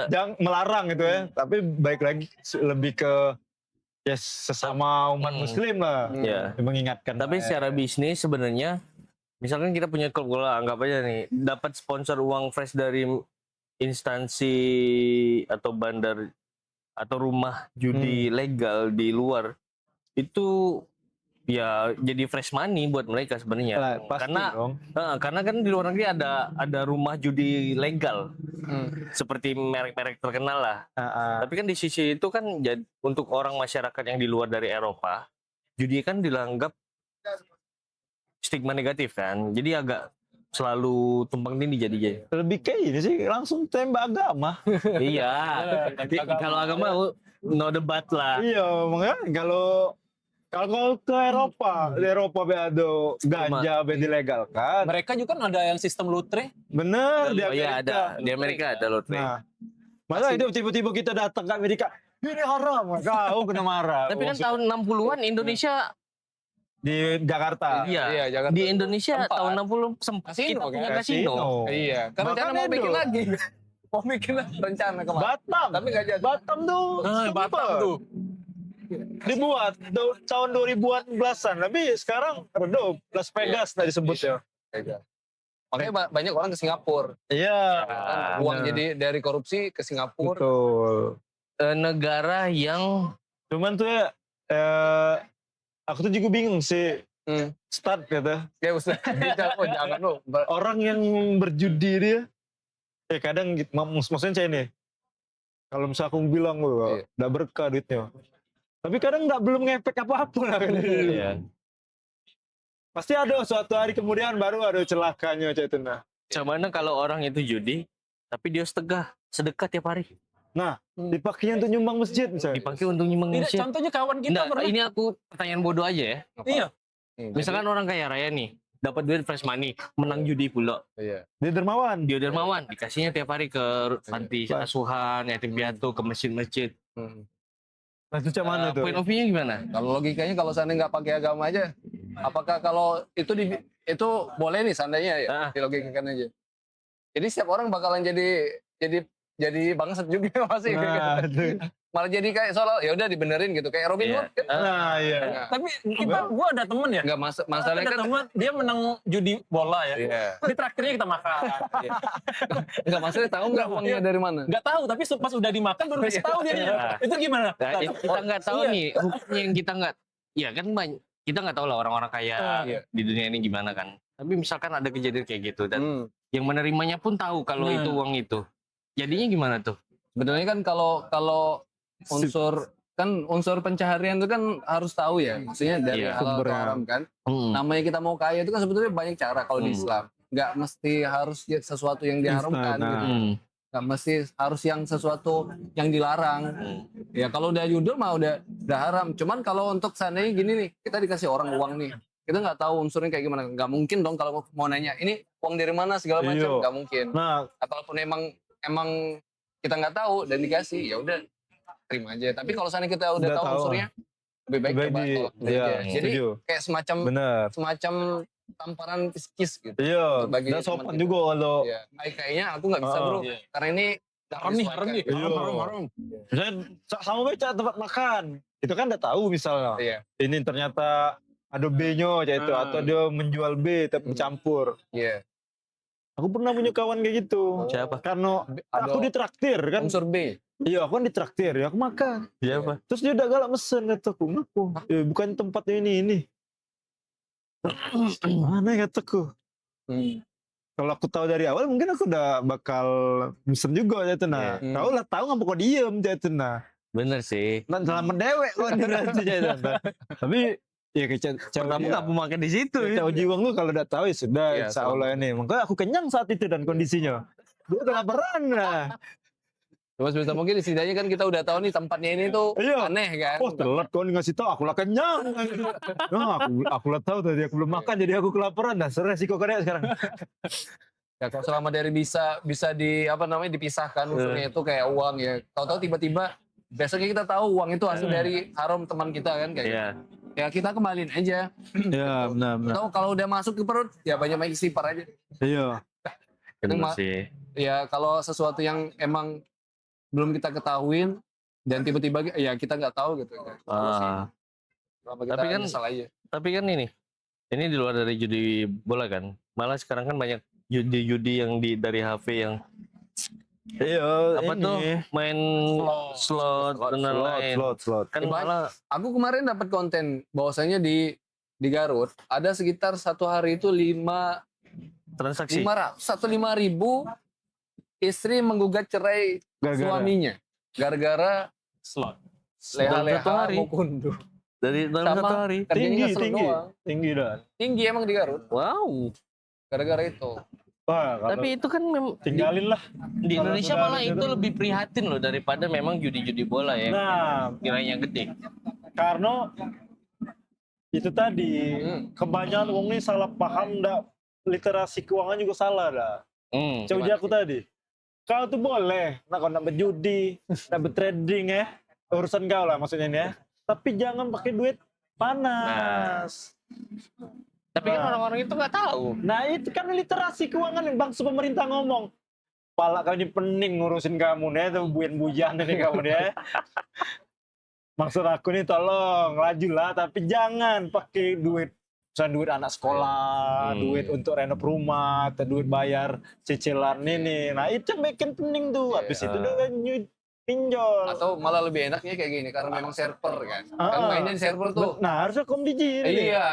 Speaker 1: jangan melarang gitu ya. Tapi baik lagi lebih ke ya sesama umat muslim lah.
Speaker 3: Iya.
Speaker 1: Mengingatkan.
Speaker 3: Tapi secara bisnis sebenarnya, misalkan kita punya klub bola, anggap aja nih, dapat sponsor uang fresh dari instansi atau bandar atau rumah judi legal di luar, itu ya jadi fresh money buat mereka sebenarnya.
Speaker 1: Lah, pasti dong.
Speaker 3: Karena kan di luar negeri ada rumah judi legal, seperti merek-merek terkenal lah. Tapi kan di sisi itu kan untuk orang masyarakat yang di luar dari Eropa, judi kan dianggap stigma negatif kan, jadi agak selalu tumpang tindih jadinya.
Speaker 1: Lebih kayak ini sih langsung tembak agama.
Speaker 3: Iya, kalau agama no debat lah.
Speaker 1: Iya, makanya kalau ke Eropa, di Eropa ada ganja dilegalkan.
Speaker 2: Mereka juga kan ada yang sistem lotre.
Speaker 1: Bener, di
Speaker 3: Oh iya
Speaker 1: Amerika.
Speaker 3: ada, di Amerika ada lotre.
Speaker 1: Nah, masa itu tiba-tiba kita datang ke Amerika, ini haram, kau kena marah.
Speaker 3: Tapi kan tahun 60-an Indonesia,
Speaker 1: Di Jakarta.
Speaker 3: iya,
Speaker 4: Jakarta.
Speaker 3: di Indonesia
Speaker 4: Tempat.
Speaker 3: tahun 60 sempat
Speaker 4: Kasino,
Speaker 3: kita punya
Speaker 4: kan?
Speaker 3: kasino.
Speaker 4: Iya, karena
Speaker 1: Makanya
Speaker 4: rencana mau bikin
Speaker 1: itu.
Speaker 4: lagi. Mau bikin rencana kemarin.
Speaker 1: Batam.
Speaker 4: Tapi nggak jadi.
Speaker 1: Batam tuh.
Speaker 2: Batam tuh.
Speaker 1: Dibuat tahun 2010-an, tapi sekarang redup. Las Vegas tadi sebut ya.
Speaker 4: Makanya banyak orang ke Singapura.
Speaker 1: Iya.
Speaker 4: Kan uang jadi dari korupsi ke Singapura.
Speaker 1: Betul.
Speaker 3: Negara yang
Speaker 1: Cuman tuh ya, aku tuh juga bingung sih. Start gitu.
Speaker 4: Ya usah. Jangan lu.
Speaker 1: Orang yang berjudi dia, kadang gitu, maksudnya saya nih, kalau misalnya aku bilang, udah berkah duitnya. Tapi kadang belum ngefek apa-apa lah.
Speaker 3: Iya.
Speaker 1: Pasti ada suatu hari kemudian baru ada celakanya itu. Nah,
Speaker 3: Cuman kalau orang itu judi, tapi dia sedekah tiap hari.
Speaker 1: Nah, dipakainya untuk nyumbang masjid misalnya.
Speaker 3: Dipakai untuk nyumbang
Speaker 2: Tidak,
Speaker 3: masjid.
Speaker 2: contohnya kawan kita
Speaker 3: Nggak,
Speaker 2: pernah.
Speaker 3: ini aku pertanyaan bodoh aja ya.
Speaker 2: Iya.
Speaker 3: Misalkan orang kaya raya nih, dapat duit fresh money, menang judi pula.
Speaker 4: Iya.
Speaker 1: Dia dermawan.
Speaker 3: Dia dermawan, dikasihnya tiap hari ke panti asuhan, yatim piatu, ke masjid-masjid.
Speaker 1: Nah, itu cak mana tuh?
Speaker 3: Point of view-nya gimana?
Speaker 4: Kalau logikanya kalau seandainya nggak pakai agama aja, apakah kalau itu boleh nih seandainya ya? Dilogikakan aja. Jadi setiap orang bakalan jadi bangsat juga masih.
Speaker 1: Nah, itu.
Speaker 4: Malah jadi kayak soal ya udah dibenerin gitu kayak Robin Hood kan.
Speaker 1: Nah, iya.
Speaker 2: Tapi gua ada temen ya.
Speaker 4: Enggak masalahnya
Speaker 2: Ada
Speaker 4: kan
Speaker 2: temen dia menang judi bola ya.
Speaker 4: iya.
Speaker 2: Di traktirnya kita makan.
Speaker 4: Enggak masalahnya tahu enggak uangnya dari mana?
Speaker 2: Nggak tahu, tapi pas udah dimakan baru kasih tahu dia. Itu gimana?
Speaker 3: Nah, kita nggak tahu
Speaker 2: Iya.
Speaker 3: nih hukumnya yang kita nggak, ya kan banyak, kita nggak tahu lah orang-orang kaya
Speaker 4: Iya.
Speaker 3: di dunia ini gimana kan. Tapi misalkan ada kejadian kayak gitu dan yang menerimanya pun tahu kalau
Speaker 2: Nah.
Speaker 3: itu uang itu, jadinya gimana tuh?
Speaker 4: Sebenarnya kan kalau unsur pencaharian itu kan harus tahu ya, maksudnya dari
Speaker 3: Iya.
Speaker 4: halal atau
Speaker 1: Sumbernya.
Speaker 4: haram kan. Namanya kita mau kaya itu kan sebetulnya banyak cara kalau di Islam. Nggak mesti harus sesuatu yang diharamkan
Speaker 1: Instan,
Speaker 4: gitu.
Speaker 3: Hmm.
Speaker 4: Nggak mesti harus yang sesuatu yang dilarang. Ya kalau udah judul mah udah haram. Cuman kalau untuk seandainya gini nih, kita dikasih orang uang nih, kita nggak tahu unsurnya kayak gimana. Nggak mungkin dong kalau mau nanya, ini uang dari mana segala macam,
Speaker 1: Iya.
Speaker 4: nggak mungkin.
Speaker 1: Nah,
Speaker 4: Ataupun emang kita nggak tahu dan dikasih, ya udah terima aja. Tapi kalau seandainya kita udah
Speaker 1: Udah
Speaker 4: tahu
Speaker 1: tahu.
Speaker 4: unsurnya, lebih baik
Speaker 1: Lebih
Speaker 4: coba
Speaker 1: di-
Speaker 4: tolak dulu
Speaker 1: iya,
Speaker 4: aja. Jadi
Speaker 1: setuju.
Speaker 4: kayak semacam tamparan kis gitu.
Speaker 1: Iya,
Speaker 4: Untuk bagi
Speaker 1: dan
Speaker 4: teman
Speaker 1: sopan
Speaker 4: kita.
Speaker 1: juga kalau
Speaker 4: Iya. Kayaknya aku nggak bisa bro,
Speaker 2: Iya.
Speaker 4: karena ini
Speaker 2: Haram nih, haram nih.
Speaker 1: Iya.
Speaker 2: Haram.
Speaker 1: misalnya sama beca tempat makan, itu kan udah tahu misalnya.
Speaker 4: Iya.
Speaker 1: Ini ternyata ada B-nya aja itu, atau dia menjual B tapi campur.
Speaker 4: Iya.
Speaker 1: Aku pernah punya kawan kayak gitu.
Speaker 3: Siapa?
Speaker 1: Karena
Speaker 4: Ada
Speaker 1: aku ditraktir kan.
Speaker 4: unsur B.
Speaker 1: Iya, aku kan ditraktir, ya aku makan.
Speaker 3: Siapa?
Speaker 1: Terus dia udah galak mesen kataku, ngaku. Bukan tempatnya ini. Mana kataku? Kalau aku tahu dari awal mungkin aku udah bakal mesen juga ya nah.
Speaker 4: Iya.
Speaker 1: Kau lah tahu ngapa kau diem ya nah.
Speaker 3: Bener sih.
Speaker 1: Nah, selamat dewek kok di nanti ya nah. Tapi ya kayak
Speaker 3: Kamu nggak mau makan di situ.
Speaker 1: Cowok jiwang lu kalau udah tahu ya sudah,
Speaker 4: Iya,
Speaker 1: insya Allah ini. Makanya aku kenyang saat itu dan kondisinya. Gue udah laparan lah.
Speaker 4: Cuma sebisa mungkin setidaknya kan kita udah tahu nih tempatnya ini tuh
Speaker 1: Iya.
Speaker 4: aneh kan.
Speaker 1: Oh telat kau ngasih tahu, aku lah kenyang. Nah, aku lah tahu tadi aku belum makan jadi aku kelaparan. Dah resiko kau sekarang.
Speaker 4: Ya kalau selama dari bisa dipisahkan unsurnya itu kayak uang ya. Tahu-tahu tiba-tiba besoknya kita tahu uang itu hasil dari haram teman kita kan kayak.
Speaker 3: Iya.
Speaker 4: Ya kita kembaliin aja.
Speaker 1: Iya benar.
Speaker 4: Tahu kalau udah masuk ke perut ya banyak istighfar aja.
Speaker 1: Iya.
Speaker 3: Bener
Speaker 4: Ma-
Speaker 3: sih.
Speaker 4: Ya kalau sesuatu yang emang belum kita ketahuin dan tiba-tiba ya kita nggak tahu gitu. Selama kita
Speaker 3: Tapi kan-
Speaker 4: nyesal aja.
Speaker 3: Tapi kan ini di luar dari judi bola kan. Malah sekarang kan banyak judi-judi yang dari HP yang
Speaker 1: Iya.
Speaker 3: apa
Speaker 1: ini.
Speaker 3: tuh main slot dan lain-lain.
Speaker 1: Slot.
Speaker 3: Kan
Speaker 4: Banyak.
Speaker 3: malah
Speaker 4: Aku kemarin dapat konten bahwasanya di Garut ada sekitar satu hari itu 500
Speaker 3: transaksi.
Speaker 4: 5.000 istri menggugat cerai
Speaker 1: Gara-gara.
Speaker 4: suaminya gara-gara
Speaker 2: Slot.
Speaker 3: Dalam
Speaker 4: leha-leha
Speaker 3: satu hari?
Speaker 4: mau kunduh.
Speaker 3: Dari dalam
Speaker 4: Sama-
Speaker 3: satu hari.
Speaker 4: Kerjanya
Speaker 1: Tinggi,
Speaker 4: ngeselin
Speaker 1: tinggi.
Speaker 4: doang.
Speaker 1: Tinggi dah.
Speaker 4: Tinggi emang di Garut
Speaker 3: Wow.
Speaker 4: gara-gara itu.
Speaker 1: Wah, kalau
Speaker 3: Tapi itu kan
Speaker 1: tinggalin lah.
Speaker 3: di
Speaker 1: kalau
Speaker 3: Indonesia
Speaker 1: sudah
Speaker 3: malah
Speaker 1: gitu.
Speaker 3: itu lebih prihatin loh daripada memang judi-judi bola ya.
Speaker 1: Nah,
Speaker 3: Kiranya gede.
Speaker 1: karena itu tadi kebanyakan orang ini salah paham dah, literasi keuangan juga salah dah. Coba
Speaker 4: Gimana
Speaker 1: aku tadi. Kau tuh boleh, nah kau nak berjudi, nak bertrading ya, urusan kau lah maksudnya ini ya. Tapi jangan pakai duit panas.
Speaker 3: Tapi kan orang-orang itu nggak tahu.
Speaker 1: Nah itu kan literasi keuangan yang bangsa pemerintah ngomong. Pala kau ini pening ngurusin kamu nih, tuh buyan-buyan ini kamu nih ya. Maksud aku nih tolong lajulah, tapi jangan pakai duit. Misalnya duit anak sekolah, duit untuk renov rumah, atau duit bayar cicilan ini. Nah itu yang bikin pening tuh. Habis itu udah pinjol.
Speaker 4: atau malah lebih enaknya kayak gini karena memang server kan. Kan mainnya di server tuh.
Speaker 1: Nah harusnya komdiji ini.
Speaker 4: Iya.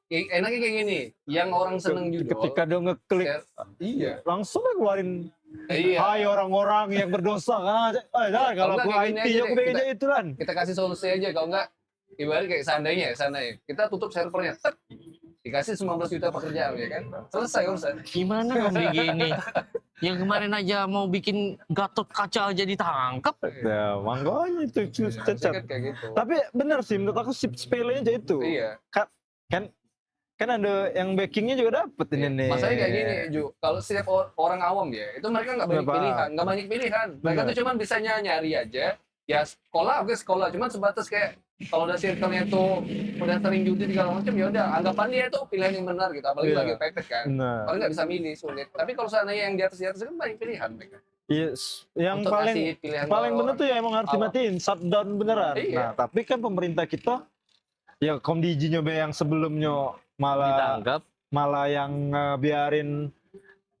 Speaker 4: Enaknya kayak gini, yang orang seneng judul.
Speaker 1: Ketika dia ngeklik,
Speaker 4: Iya.
Speaker 1: langsung dia keluarin.
Speaker 4: Iya.
Speaker 1: Hai orang-orang yang berdosa. Jangan kalau
Speaker 4: enggak,
Speaker 1: aku
Speaker 4: kayak gini
Speaker 1: IT,
Speaker 4: aja
Speaker 1: aku
Speaker 4: deh,
Speaker 1: pengen aja itu kan.
Speaker 4: Kita kasih solusi aja kalau enggak ibarat kayak seandainya kita tutup servernya tek, dikasih 19 juta pekerjaan ya kan selesai urusan.
Speaker 3: Gimana kok begini? Yang kemarin aja mau bikin Gatot Kaca aja ditangkap.
Speaker 1: Ya, makanya itu
Speaker 4: Harusnya
Speaker 1: cacat.
Speaker 4: kan kayak gitu.
Speaker 1: Tapi benar sih menurut aku sepelenya aja itu.
Speaker 4: Iya.
Speaker 1: Kan ada yang backingnya juga dapet ini nih.
Speaker 4: Masalahnya kayak gini, Ju. Kalau setiap orang awam ya, itu mereka nggak banyak
Speaker 1: Berapa?
Speaker 4: pilihan, nggak banyak pilihan. Mereka
Speaker 1: Benar.
Speaker 4: tuh cuma bisa nyari aja. Ya sekolah, oke sekolah, cuma sebatas kayak kalau udah circle-nya tuh udah sering judi segala macam, ya udah anggapan dia itu pilihan yang benar gitu. Apalagi
Speaker 1: Iya.
Speaker 4: lagi pepet kan.
Speaker 1: Nah,
Speaker 4: Paling nggak bisa milih sulit. Tapi kalau seandainya yang di atas kan banyak pilihan mereka.
Speaker 1: yes, yang
Speaker 4: Untuk
Speaker 1: paling
Speaker 4: ngasih pilihan
Speaker 1: paling
Speaker 4: ke
Speaker 1: bener
Speaker 4: orang.
Speaker 1: tuh ya emang harus
Speaker 4: Awam.
Speaker 1: dimatiin shutdown beneran.
Speaker 4: Iya.
Speaker 1: Nah, tapi kan pemerintah kita ya komdijinya be yang sebelumnya
Speaker 3: Ditangkap.
Speaker 1: malah yang biarin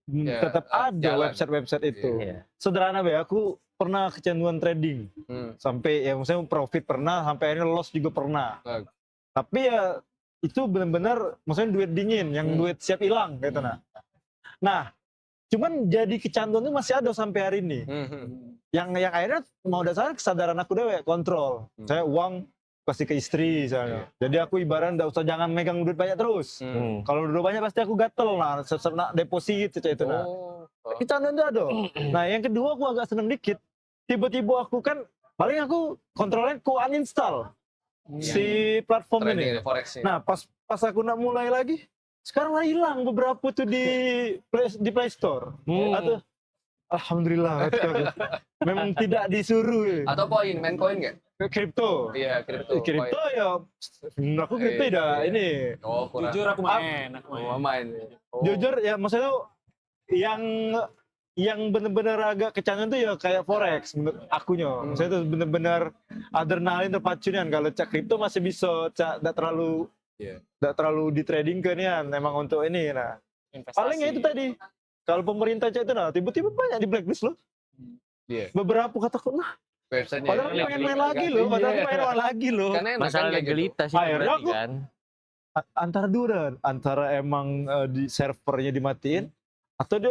Speaker 4: Ya,
Speaker 1: tetap ada
Speaker 4: jalan.
Speaker 1: website-website itu.
Speaker 3: Iya.
Speaker 1: Sederhana be, aku pernah kecanduan trading sampai ya maksudnya profit pernah, sampai akhirnya loss juga pernah.
Speaker 4: Bagus.
Speaker 1: Tapi ya itu benar-benar maksudnya duit dingin, yang duit siap hilang gitu nah. Cuman jadi kecanduan itu masih ada sampai hari ini. Yang akhirnya mau dasar kesadaran aku dewe kontrol. Saya uang kasih ke istri misalnya. Jadi aku ibarat nggak usah jangan megang duit banyak terus. Kalau duit banyak pasti aku gatel nah, nak deposit itu nah. Kecanduan itu ada. Nah yang kedua aku agak seneng dikit. Tiba-tiba aku kan paling aku kontrolnya aku uninstall si platform ini.
Speaker 4: Forex
Speaker 1: Nah pas aku nak mulai lagi, sekarang lah hilang beberapa tuh di Play Store. Atau Alhamdulillah. Memang tidak disuruh. Ya.
Speaker 4: Atau main koin nggak?
Speaker 1: Kripto.
Speaker 4: Iya, kripto.
Speaker 1: Kripto ya, menurut aku kripto
Speaker 4: Iya,
Speaker 1: udah
Speaker 4: iya.
Speaker 1: ini.
Speaker 4: Oh, kurang.
Speaker 2: Jujur aku main.
Speaker 4: main. Oh.
Speaker 1: Jujur ya, maksudnya tuh yang bener-bener agak kecanduan tuh ya kayak forex menurut akunya. Maksudnya tuh bener-bener adrenalin terpacuan. Kalau cak kripto masih bisa, cak tidak terlalu di trading ke nih, emang untuk ini. Nah,
Speaker 2: Investasi.
Speaker 1: paling ya itu tadi. Kalau pemerintah cak itu nah, tiba-tiba banyak di blacklist loh.
Speaker 4: Iya.
Speaker 1: Beberapa kataku, nah,
Speaker 4: Website
Speaker 1: padahal aku pengen main lagi loh,
Speaker 4: Karena enak
Speaker 3: Masalah
Speaker 4: kan kayak gitu.
Speaker 3: legalitas itu
Speaker 1: Akhirnya
Speaker 3: berarti
Speaker 1: aku-
Speaker 3: kan.
Speaker 1: Antara dua dan antara emang di servernya dimatiin atau dia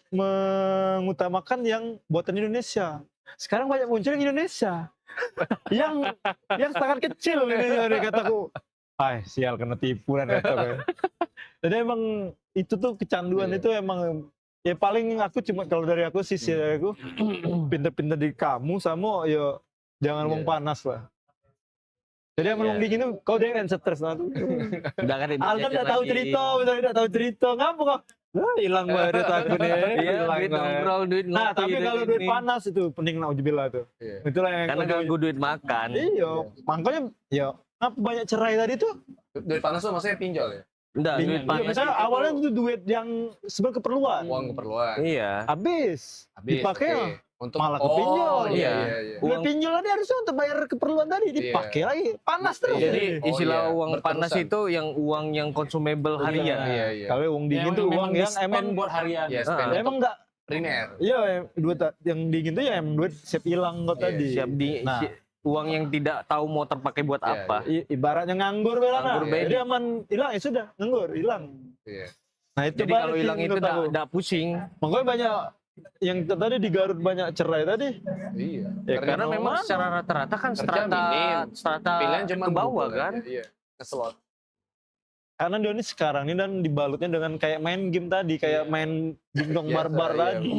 Speaker 1: mengutamakan yang buatan Indonesia. Sekarang banyak muncul yang Indonesia. yang sangat kecil ini kataku. Ay, sial kena tipu dan kataku. Jadi emang itu tuh kecanduan itu emang ya paling aku cuma kalau dari aku sisi dari aku pinter-pinter di kamu sama ya jangan ngomong panas lah. Jadi emang ngomong dingin tuh kau jangan stres nanti.
Speaker 3: Udah kan
Speaker 1: Alda tidak tahu cerita, betul tidak tahu cerita. Ngapa kok? Hilang banget aku nih.
Speaker 3: Iya,
Speaker 1: Hilang
Speaker 3: duit
Speaker 1: banget.
Speaker 3: nongkrong, duit
Speaker 1: Nah,
Speaker 3: ngopi,
Speaker 1: tapi kalau duit
Speaker 3: ini.
Speaker 1: panas itu penting nauzubillah tuh.
Speaker 4: Iya.
Speaker 1: Itulah yang
Speaker 3: Karena ganggu duit makan.
Speaker 1: Iya, makanya ya ngapa banyak cerai tadi tuh?
Speaker 4: Duit panas tuh maksudnya pinjol ya?
Speaker 3: Enggak, duit
Speaker 1: Iya,
Speaker 3: panas.
Speaker 1: misalnya
Speaker 3: itu-
Speaker 1: awalnya itu duit yang sebenarnya keperluan.
Speaker 4: Uang keperluan.
Speaker 3: Iya.
Speaker 1: Habis dipakai
Speaker 4: oke.
Speaker 1: ya.
Speaker 4: Untuk
Speaker 1: Malah ke pinjol.
Speaker 4: Iya,
Speaker 3: Iya.
Speaker 4: iya, iya.
Speaker 1: Duit pinjol tadi harusnya untuk bayar keperluan tadi dipakai lagi. Panas terus.
Speaker 4: Iya.
Speaker 3: Jadi
Speaker 4: Oh,
Speaker 3: istilah
Speaker 4: iya.
Speaker 3: uang panas
Speaker 4: Berterusan.
Speaker 3: itu yang uang yang consumable harian.
Speaker 4: Iya, iya.
Speaker 1: Kalau uang dingin tuh uang yang emang
Speaker 2: buat harian.
Speaker 4: Iya, spend
Speaker 1: emang enggak
Speaker 4: primer.
Speaker 1: iya duit yang dingin tuh ya emang duit siap hilang kok
Speaker 4: Iya,
Speaker 1: tadi.
Speaker 3: Siap di
Speaker 1: Nah.
Speaker 3: uang yang tidak tahu mau terpakai buat
Speaker 4: Iya,
Speaker 3: apa.
Speaker 1: Ibaratnya nganggur belana.
Speaker 3: Nganggur, baby.
Speaker 1: Jadi aman hilang ya sudah, nganggur hilang.
Speaker 4: Iya.
Speaker 1: Nah, itu
Speaker 3: Jadi
Speaker 1: balik
Speaker 3: kalau hilang
Speaker 1: yang
Speaker 3: itu
Speaker 1: menurut aku.
Speaker 3: enggak pusing.
Speaker 1: Makanya banyak yang tadi di Garut banyak cerai tadi.
Speaker 4: Iya.
Speaker 1: Ya,
Speaker 3: Karena memang
Speaker 1: mana?
Speaker 3: secara rata-rata kan
Speaker 4: Kerja minim.
Speaker 3: strata
Speaker 4: Pilihan cuma
Speaker 3: ke bawah
Speaker 4: Google
Speaker 3: kan.
Speaker 4: aja, Iya. Ke slot.
Speaker 1: Karena dia ini sekarang ini dan dibalutnya dengan kayak main game tadi, kayak main dingdong
Speaker 4: Biasa,
Speaker 1: barbar
Speaker 4: iya.
Speaker 1: tadi.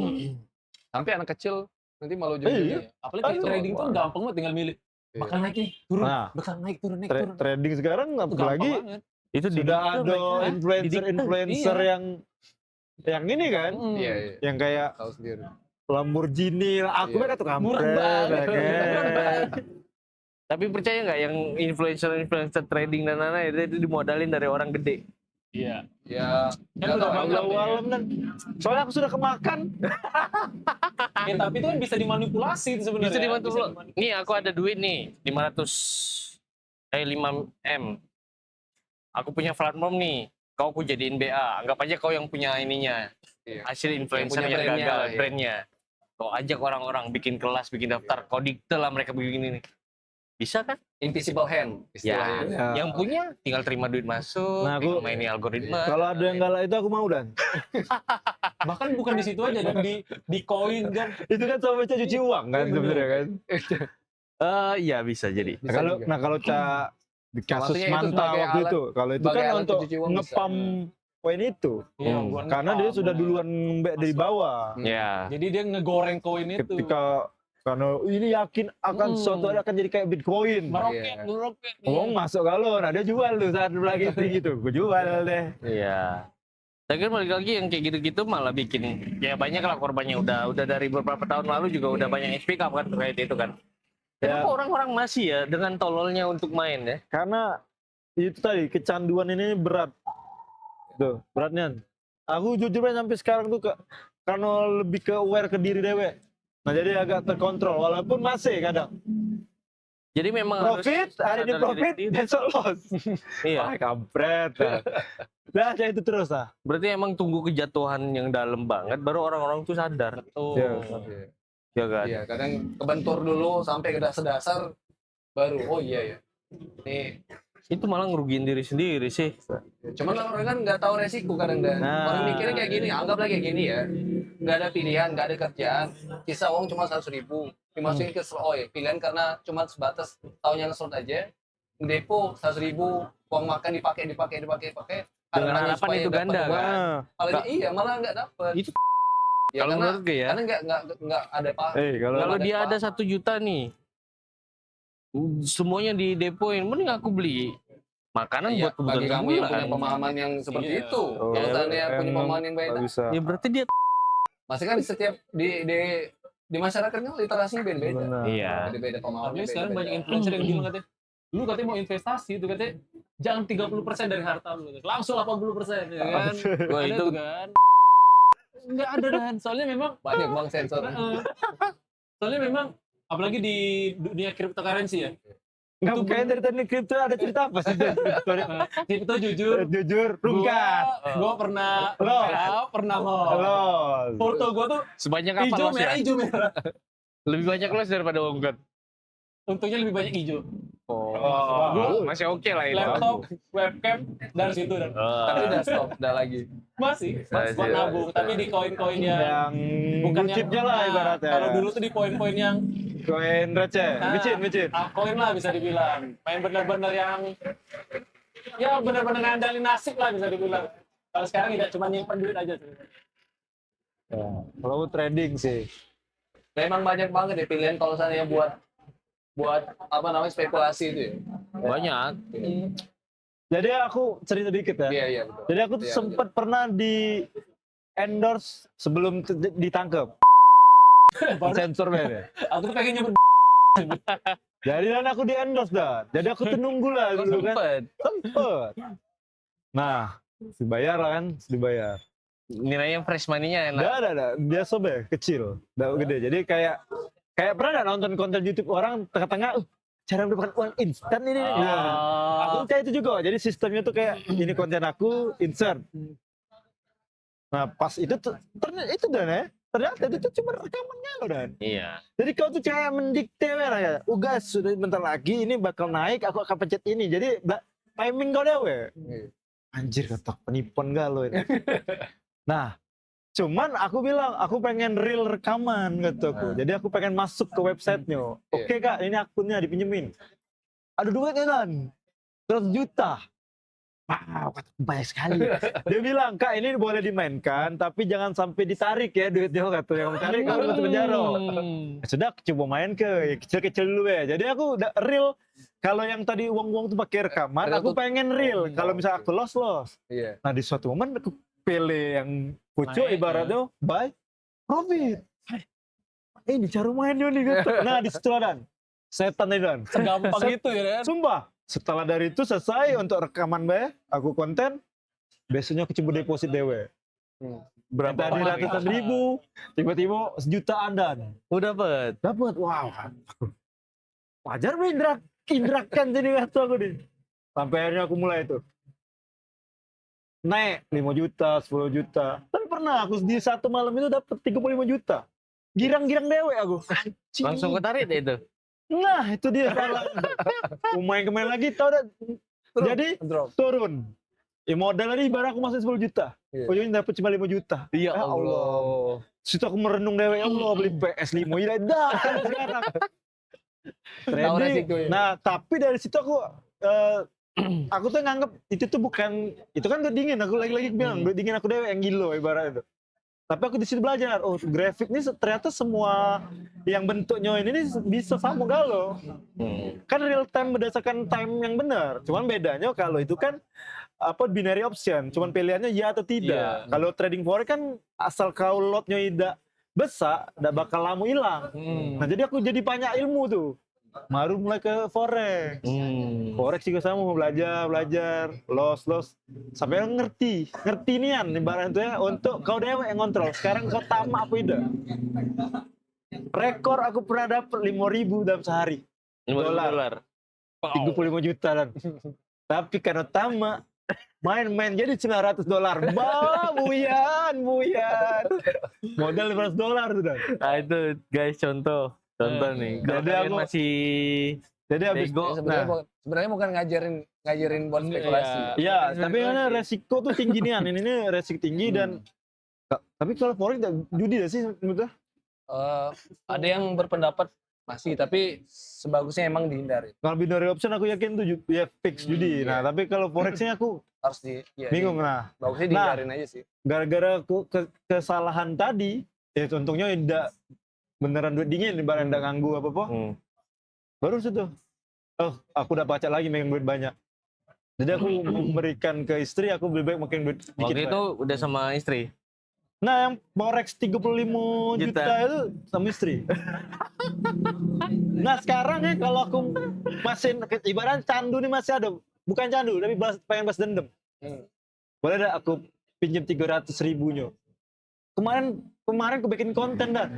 Speaker 4: Sampai anak kecil nanti malu
Speaker 1: Iya.
Speaker 4: jadi.
Speaker 2: Apalagi
Speaker 1: Aduh.
Speaker 2: trading tuh gampang banget tinggal milih.
Speaker 4: Iya.
Speaker 2: Bakal naik nih, turun.
Speaker 1: Nah.
Speaker 2: Bakal naik, turun, naik, turun.
Speaker 1: Trading sekarang
Speaker 2: Itu gampang
Speaker 1: apalagi
Speaker 2: banget.
Speaker 3: Itu
Speaker 1: sudah ada influencer
Speaker 2: Iya.
Speaker 1: yang ini kan,
Speaker 4: Iya, iya.
Speaker 1: yang kayak
Speaker 4: Tahu sendiri.
Speaker 1: Lamborghini, aku
Speaker 4: Iya.
Speaker 1: kan tuh
Speaker 2: Murah banget. Murah banget.
Speaker 3: Tapi percaya nggak yang influencer trading dan lain-lain itu dimodalin dari orang gede?
Speaker 2: Iya.
Speaker 4: Ya,
Speaker 2: Kan udah
Speaker 4: tahu.
Speaker 2: banyak.
Speaker 1: Awal dan soalnya aku sudah kemakan.
Speaker 2: Ya, tapi itu kan bisa dimanipulasi itu sebenarnya.
Speaker 3: Bisa dimanipulasi. Nih aku ada duit nih 5M. Aku punya platform nih. Kau aku jadiin BA. Anggap aja kau yang punya ininya.
Speaker 4: Iya.
Speaker 3: Hasil influencer
Speaker 4: punya
Speaker 3: yang
Speaker 4: brandnya
Speaker 3: gagal
Speaker 4: lah, ya.
Speaker 3: brandnya. Kau ajak orang-orang bikin kelas, bikin daftar. Kau dikte lah mereka begini nih. Bisa kan?
Speaker 4: Invisible hand istilahnya.
Speaker 1: Ya.
Speaker 3: Yang punya tinggal terima duit masuk,
Speaker 1: Nah, aku-
Speaker 3: mainin algoritma.
Speaker 1: Kalau ada yang galak itu aku mau dan.
Speaker 2: Bahkan bukan di situ aja dan di koin kan.
Speaker 1: Itu kan sama aja cuci uang kan sebenarnya kan.
Speaker 3: Iya bisa jadi.
Speaker 4: Bisa
Speaker 1: Kalau
Speaker 4: juga.
Speaker 1: nah kalau di kasus
Speaker 4: Maksudnya itu
Speaker 1: Manta
Speaker 4: sebagai
Speaker 1: waktu
Speaker 4: alat-
Speaker 1: itu, kalau itu
Speaker 4: sebagai
Speaker 1: kan
Speaker 4: alat
Speaker 1: untuk
Speaker 4: pencuci uang bisa.
Speaker 1: ngepam poin itu.
Speaker 2: Iya,
Speaker 3: Hmm.
Speaker 2: buat
Speaker 1: Karena dia
Speaker 2: ngepam,
Speaker 1: sudah
Speaker 2: bener.
Speaker 1: duluan dari bawah.
Speaker 3: Ya.
Speaker 2: Jadi dia ngegoreng koin itu.
Speaker 1: Ketika karena ini yakin akan suatu hari akan jadi kayak Bitcoin.
Speaker 2: Meroket,
Speaker 4: Iya.
Speaker 2: meroket.
Speaker 1: Oh masuk kalau, nah dia jual tuh saat lagi gitu, gue jual deh.
Speaker 3: Iya. Saya kira balik lagi yang kayak gitu-gitu malah bikin ya banyak lah korbannya udah dari beberapa tahun lalu juga udah banyak yang speak up kan terkait itu kan.
Speaker 1: Ya.
Speaker 3: Kenapa orang-orang masih ya dengan tololnya untuk main ya?
Speaker 1: Karena itu tadi kecanduan ini berat, tuh beratnya. Aku jujur aja sampai sekarang tuh karena lebih ke aware ke diri dewe. Nah jadi agak terkontrol, walaupun masih kadang
Speaker 3: Jadi memang
Speaker 1: profit, hari ini
Speaker 3: sadar
Speaker 1: profit,
Speaker 3: diri sendiri.
Speaker 1: besok loss.
Speaker 3: Iya.
Speaker 1: Wah kampret. Nah kayak itu terus lah.
Speaker 3: Berarti emang tunggu kejatuhan yang dalam banget baru orang-orang tuh sadar.
Speaker 2: Tuh.
Speaker 1: Iya.
Speaker 4: Iya.
Speaker 3: Ya kan?
Speaker 4: Iya, kadang kebentur dulu sampai ke dasar baru oh iya ya. Nih,
Speaker 3: Itu malah ngerugiin diri sendiri sih.
Speaker 4: cuman orang kan nggak tahu resiko kadang dan
Speaker 1: Nah.
Speaker 4: orang mikirnya kayak gini, anggaplah kayak gini ya. Nggak ada pilihan, nggak ada kerjaan, sisa uang cuma 100.000 dimasukin ke slot. Oh ya, pilihan karena cuma sebatas tahunnya nge-slot aja. Depo 100.000, uang makan dipakai.
Speaker 3: Dengan
Speaker 4: Harapannya
Speaker 3: harapan
Speaker 4: supaya
Speaker 3: itu
Speaker 4: dapat
Speaker 3: ganda,
Speaker 4: uang.
Speaker 3: kan?
Speaker 1: Nah,
Speaker 4: Malah iya, malah nggak dapet.
Speaker 3: Itu
Speaker 4: Ya,
Speaker 3: kalau
Speaker 4: karena,
Speaker 3: menurut gue ya.
Speaker 4: karena nggak ada apa.
Speaker 1: kalau
Speaker 3: Kalau
Speaker 4: ada
Speaker 3: dia ada
Speaker 4: apa-apa.
Speaker 3: 1 juta nih, semuanya di depoin, mending aku beli makanan
Speaker 4: Iya,
Speaker 3: buat kebutuhan
Speaker 4: bagi kamu yang punya
Speaker 3: sebulan.
Speaker 4: pemahaman yang seperti
Speaker 2: Iya.
Speaker 4: itu. Kalau seandainya punya pemahaman yang
Speaker 1: nggak
Speaker 4: beda,
Speaker 1: bisa.
Speaker 3: Ya berarti dia
Speaker 4: Masih kan setiap di masyarakatnya literasi beda-beda.
Speaker 3: Iya.
Speaker 4: Beda-beda pemahaman.
Speaker 2: Tapi sekarang banyak influencer yang bilang katanya, lu katanya mau investasi itu katanya jangan 30% dari harta lu, langsung 80% ya kan.
Speaker 3: Wah,
Speaker 2: Ada
Speaker 3: itu
Speaker 2: tuh kan. Enggak ada Dan, soalnya memang
Speaker 4: banyak bang sensor.
Speaker 2: soalnya memang apalagi di dunia cryptocurrency ya.
Speaker 1: Nggak kayak dari tadi kripto ada cerita apa sih?
Speaker 2: Crypto jujur
Speaker 1: rungkat.
Speaker 2: gua pernah lo.
Speaker 1: Los.
Speaker 2: Foto gua tuh
Speaker 3: sebanyak apa
Speaker 2: hijau
Speaker 3: loss
Speaker 2: merah
Speaker 3: ya?
Speaker 2: hijau merah.
Speaker 3: Lebih banyak loss daripada ongkot.
Speaker 2: Untungnya lebih banyak hijau.
Speaker 3: Oh, masih oke lah itu.
Speaker 2: Laptop, webcam dari situ dan
Speaker 4: Tapi udah stop, udah lagi.
Speaker 2: masih buat nabung, tapi di koin-koin yang
Speaker 1: Bukan chipnya lah ibaratnya.
Speaker 2: Kalau dulu tuh di koin-koin yang
Speaker 1: koin receh, micin.
Speaker 2: koin lah bisa dibilang. Main benar-benar yang ya benar-benar ngandalin nasib lah bisa dibilang. Kalau sekarang tidak cuma nyimpan duit aja tuh.
Speaker 1: Ya, kalau trading sih.
Speaker 4: Memang banyak banget ya pilihan kalau misalnya buat apa namanya spekulasi itu ya.
Speaker 3: Banyak.
Speaker 1: Jadi aku cerita dikit ya.
Speaker 4: Iya betul.
Speaker 1: Jadi aku tuh
Speaker 4: Iya,
Speaker 1: sempat pernah di endorse sebelum ditangkap. Sensor ya.
Speaker 2: Aku tuh pengen nyebut
Speaker 1: Jadi dan aku di endorse dah. Jadi aku tuh nunggu lah dulu kan. Sempet. Nah, dibayar lah kan, dibayar.
Speaker 3: Nilainya fresh money-nya enak.
Speaker 1: Dah. Biasa be, kecil. Dah gede. Jadi kayak pernah nggak nonton konten YouTube orang tengah-tengah, cara mendapatkan uang instan ini. Nah, aku kayak itu juga. Jadi sistemnya tuh kayak ini konten aku insert. Nah pas itu tuh ternyata itu Dan ya. Ternyata itu cuma rekamannya loh Dan.
Speaker 3: Iya.
Speaker 1: Jadi kau tuh kayak mendikte lah ya. Ugas sudah bentar lagi ini bakal naik, aku akan pencet ini. Jadi timing kau deh we. Anjir kata penipuan gak lo ini. Nah, cuman aku bilang aku pengen real rekaman kataku. Jadi aku pengen masuk ke websitenya. Oke Kak, ini akunnya dipinjemin. Ada duitnya kan? 100 juta. Wow, banyak sekali. Dia bilang, Kak ini boleh dimainkan, tapi jangan sampai ditarik ya duitnya kata. Yang tarik kamu masuk penjara. Sudah coba main ke kecil-kecil dulu ya. Jadi aku udah real. Kalau yang tadi uang-uang tuh pakai rekaman, aku pengen real. Kalau misalnya aku loss.
Speaker 4: Iya.
Speaker 1: Nah di suatu momen aku pilih yang pucuk ibaratnya buy profit. Ini cara mainnya nih gitu. Nah di situ Dan. Setan nih Dan.
Speaker 2: segampang itu ya Dan.
Speaker 1: Sumpah. Setelah dari itu selesai untuk rekaman aku konten. Besoknya aku coba deposit dewe. Berapa tadi ratusan ribu, tiba-tiba sejutaan Dan.
Speaker 3: Dapat.
Speaker 1: Wow. Wajar gue indrakan jadi waktu aku nih. Sampai akhirnya aku mulai itu. Naik 5 juta, 10 juta. Tapi pernah aku di satu malam itu dapat 35 juta. Girang-girang dewe aku. Anjing.
Speaker 3: Langsung ketarik deh itu.
Speaker 1: Nah, itu dia salah. Main kemarin lagi tau dah. Jadi turun. Ya modal tadi ibarat aku masih 10 juta. Ujungnya dapat cuma 5 juta.
Speaker 3: Ya Allah.
Speaker 1: Situ aku merenung dewe, ya Allah beli PS5 ya dah sekarang. Trading. Nah, tapi dari situ aku tuh nganggep itu tuh bukan, itu kan duit dingin. Aku lagi-lagi bilang duit dingin aku dewe yang gilo ibarat itu. Tapi aku di situ belajar, oh grafik ini ternyata semua yang bentuknya ini bisa sama galau. Kan real time berdasarkan time yang benar. Cuman bedanya kalau itu kan binary option, cuman pilihannya ya atau tidak. Kalau trading forex kan asal kau lotnya tidak besar, tidak bakal lama hilang. Nah jadi aku jadi banyak ilmu tuh. Baru mulai ke forex. Forex juga sama mau belajar, loss sampai ngerti nian ibarat itu ya untuk kau dewe yang kontrol. Sekarang kau tamak apa tidak? Rekor aku pernah dapat 5.000 dalam sehari.
Speaker 3: $5
Speaker 1: $35 juta Dan. Tapi karena tamak main jadi $900. Buyan. Modal $500 tuh Dan.
Speaker 3: Nah itu guys contoh nih. Kalau kalian masih
Speaker 1: habis
Speaker 3: bego,
Speaker 4: Sebenarnya bukan ngajarin buat spekulasi.
Speaker 1: Iya, tapi karena resiko tuh tinggi nih. Ini resiko tinggi dan tapi kalau forex judi gak sih menurut?
Speaker 4: Ada yang berpendapat masih, tapi sebagusnya emang dihindari.
Speaker 1: Kalau binary option aku yakin tuh ya fix judi. Nah, tapi kalau forexnya aku
Speaker 4: Harus
Speaker 1: bingung. Nah,
Speaker 4: bagusnya dihindarin aja sih.
Speaker 1: Gara-gara aku kesalahan tadi, ya untungnya tidak beneran duit dingin, ibarat tidak ganggu apa-apa. Baru situ, aku udah baca lagi megang duit banyak. Jadi aku memberikan ke istri, aku lebih baik makin duit dikit.
Speaker 3: waktu itu udah sama istri.
Speaker 1: Nah, yang Porex 35 juta itu sama istri. Nah, sekarang ya kalau aku masih ibarat candu nih masih ada. Bukan candu, tapi pengen balas dendam. Boleh dah aku pinjam 300.000-nya. Kemarin aku bikin konten dah.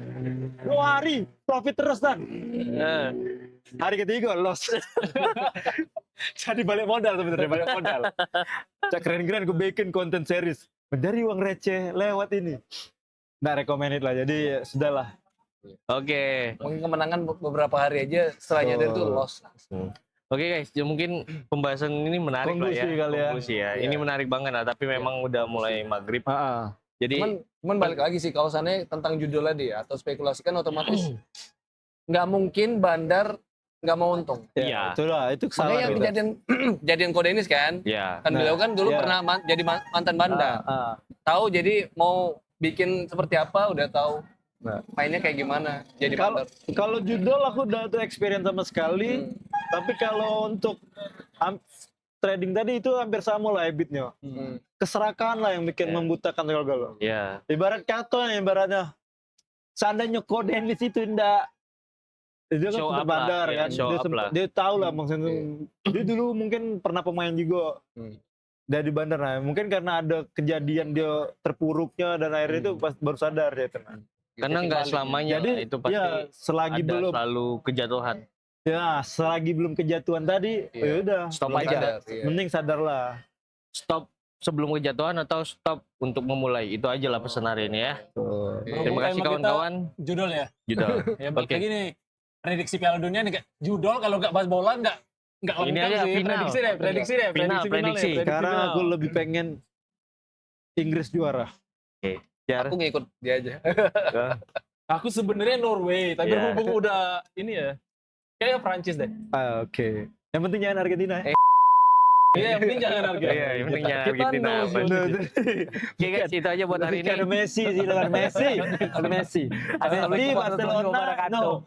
Speaker 1: 2 hari profit terus dan. Hari ketiga loss. Jadi balik modal sebenarnya, balik modal. Keren-keren aku bikin konten series. Mencari uang receh lewat ini. Nggak recommended lah, jadi ya sudahlah.
Speaker 3: Oke.
Speaker 4: Mungkin kemenangan beberapa hari aja setelahnya dari itu loss.
Speaker 3: Oke guys, ya mungkin pembahasan ini menarik lah ya.
Speaker 1: Konklusi
Speaker 3: ya. Ini menarik banget lah, tapi memang udah mulai maghrib. Jadi
Speaker 4: cuman balik lagi sih kalau sana tentang judulnya dia atau spekulasi kan otomatis nggak mungkin Bandar nggak mau untung.
Speaker 3: Iya.
Speaker 1: Itulah, itu kesalahan.
Speaker 4: Makanya yang kejadian Kode ini kan.
Speaker 3: Iya.
Speaker 4: Kan beliau kan dulu pernah jadi mantan Bandar. Tahu jadi mau bikin seperti apa udah tahu. Mainnya kayak gimana jadi Bandar.
Speaker 1: Kalau judul aku udah tuh experience sama sekali. Tapi kalau untuk trading tadi itu hampir sama lah habitnya. Keserakahan lah yang bikin membutakan segala-galanya.
Speaker 3: Iya.
Speaker 1: Ibarat kato nih, ibaratnya. Seandainya Kode di situ enggak dia kan sudah Bandar kan. Dia tahu lah maksudnya. Dia dulu mungkin pernah pemain juga. Dari Bandar. Nah, mungkin karena ada kejadian dia terpuruknya dan akhirnya itu baru sadar dia tenang.
Speaker 3: Karena nggak selamanya
Speaker 1: jadi
Speaker 3: itu pasti
Speaker 1: ya, selagi
Speaker 3: ada
Speaker 1: belum
Speaker 3: selalu kejatuhan.
Speaker 1: Ya, selagi belum kejatuhan tadi, ya udah.
Speaker 3: Stop aja.
Speaker 1: Mending sadarlah.
Speaker 3: Stop sebelum kejatuhan atau stop untuk memulai. Itu aja lah pesan hari ini ya. Terima kasih kawan-kawan.
Speaker 2: Judul ya.
Speaker 3: Judul.
Speaker 2: Ya balik lagi nih. Prediksi Piala Dunia nih kayak judul kalau nggak bahas bola nggak
Speaker 3: ini
Speaker 2: lengkap
Speaker 3: aja
Speaker 2: sih.
Speaker 3: final.
Speaker 2: Prediksi deh.
Speaker 3: Prediksi.
Speaker 1: Sekarang aku lebih pengen Inggris juara.
Speaker 3: Oke.
Speaker 4: Aku ngikut dia aja.
Speaker 2: Aku sebenarnya Norway, tapi berhubung udah ini ya. Kayaknya Prancis deh.
Speaker 1: Oke. Yang penting jangan Argentina.
Speaker 2: Iya, yang penting jangan Argentina.
Speaker 3: Iya, yang penting jangan Argentina. Oke guys, itu aja buat hari ini.
Speaker 1: Ada Messi sih, ada Messi. Ada Messi. Ada Messi, Barcelona. No.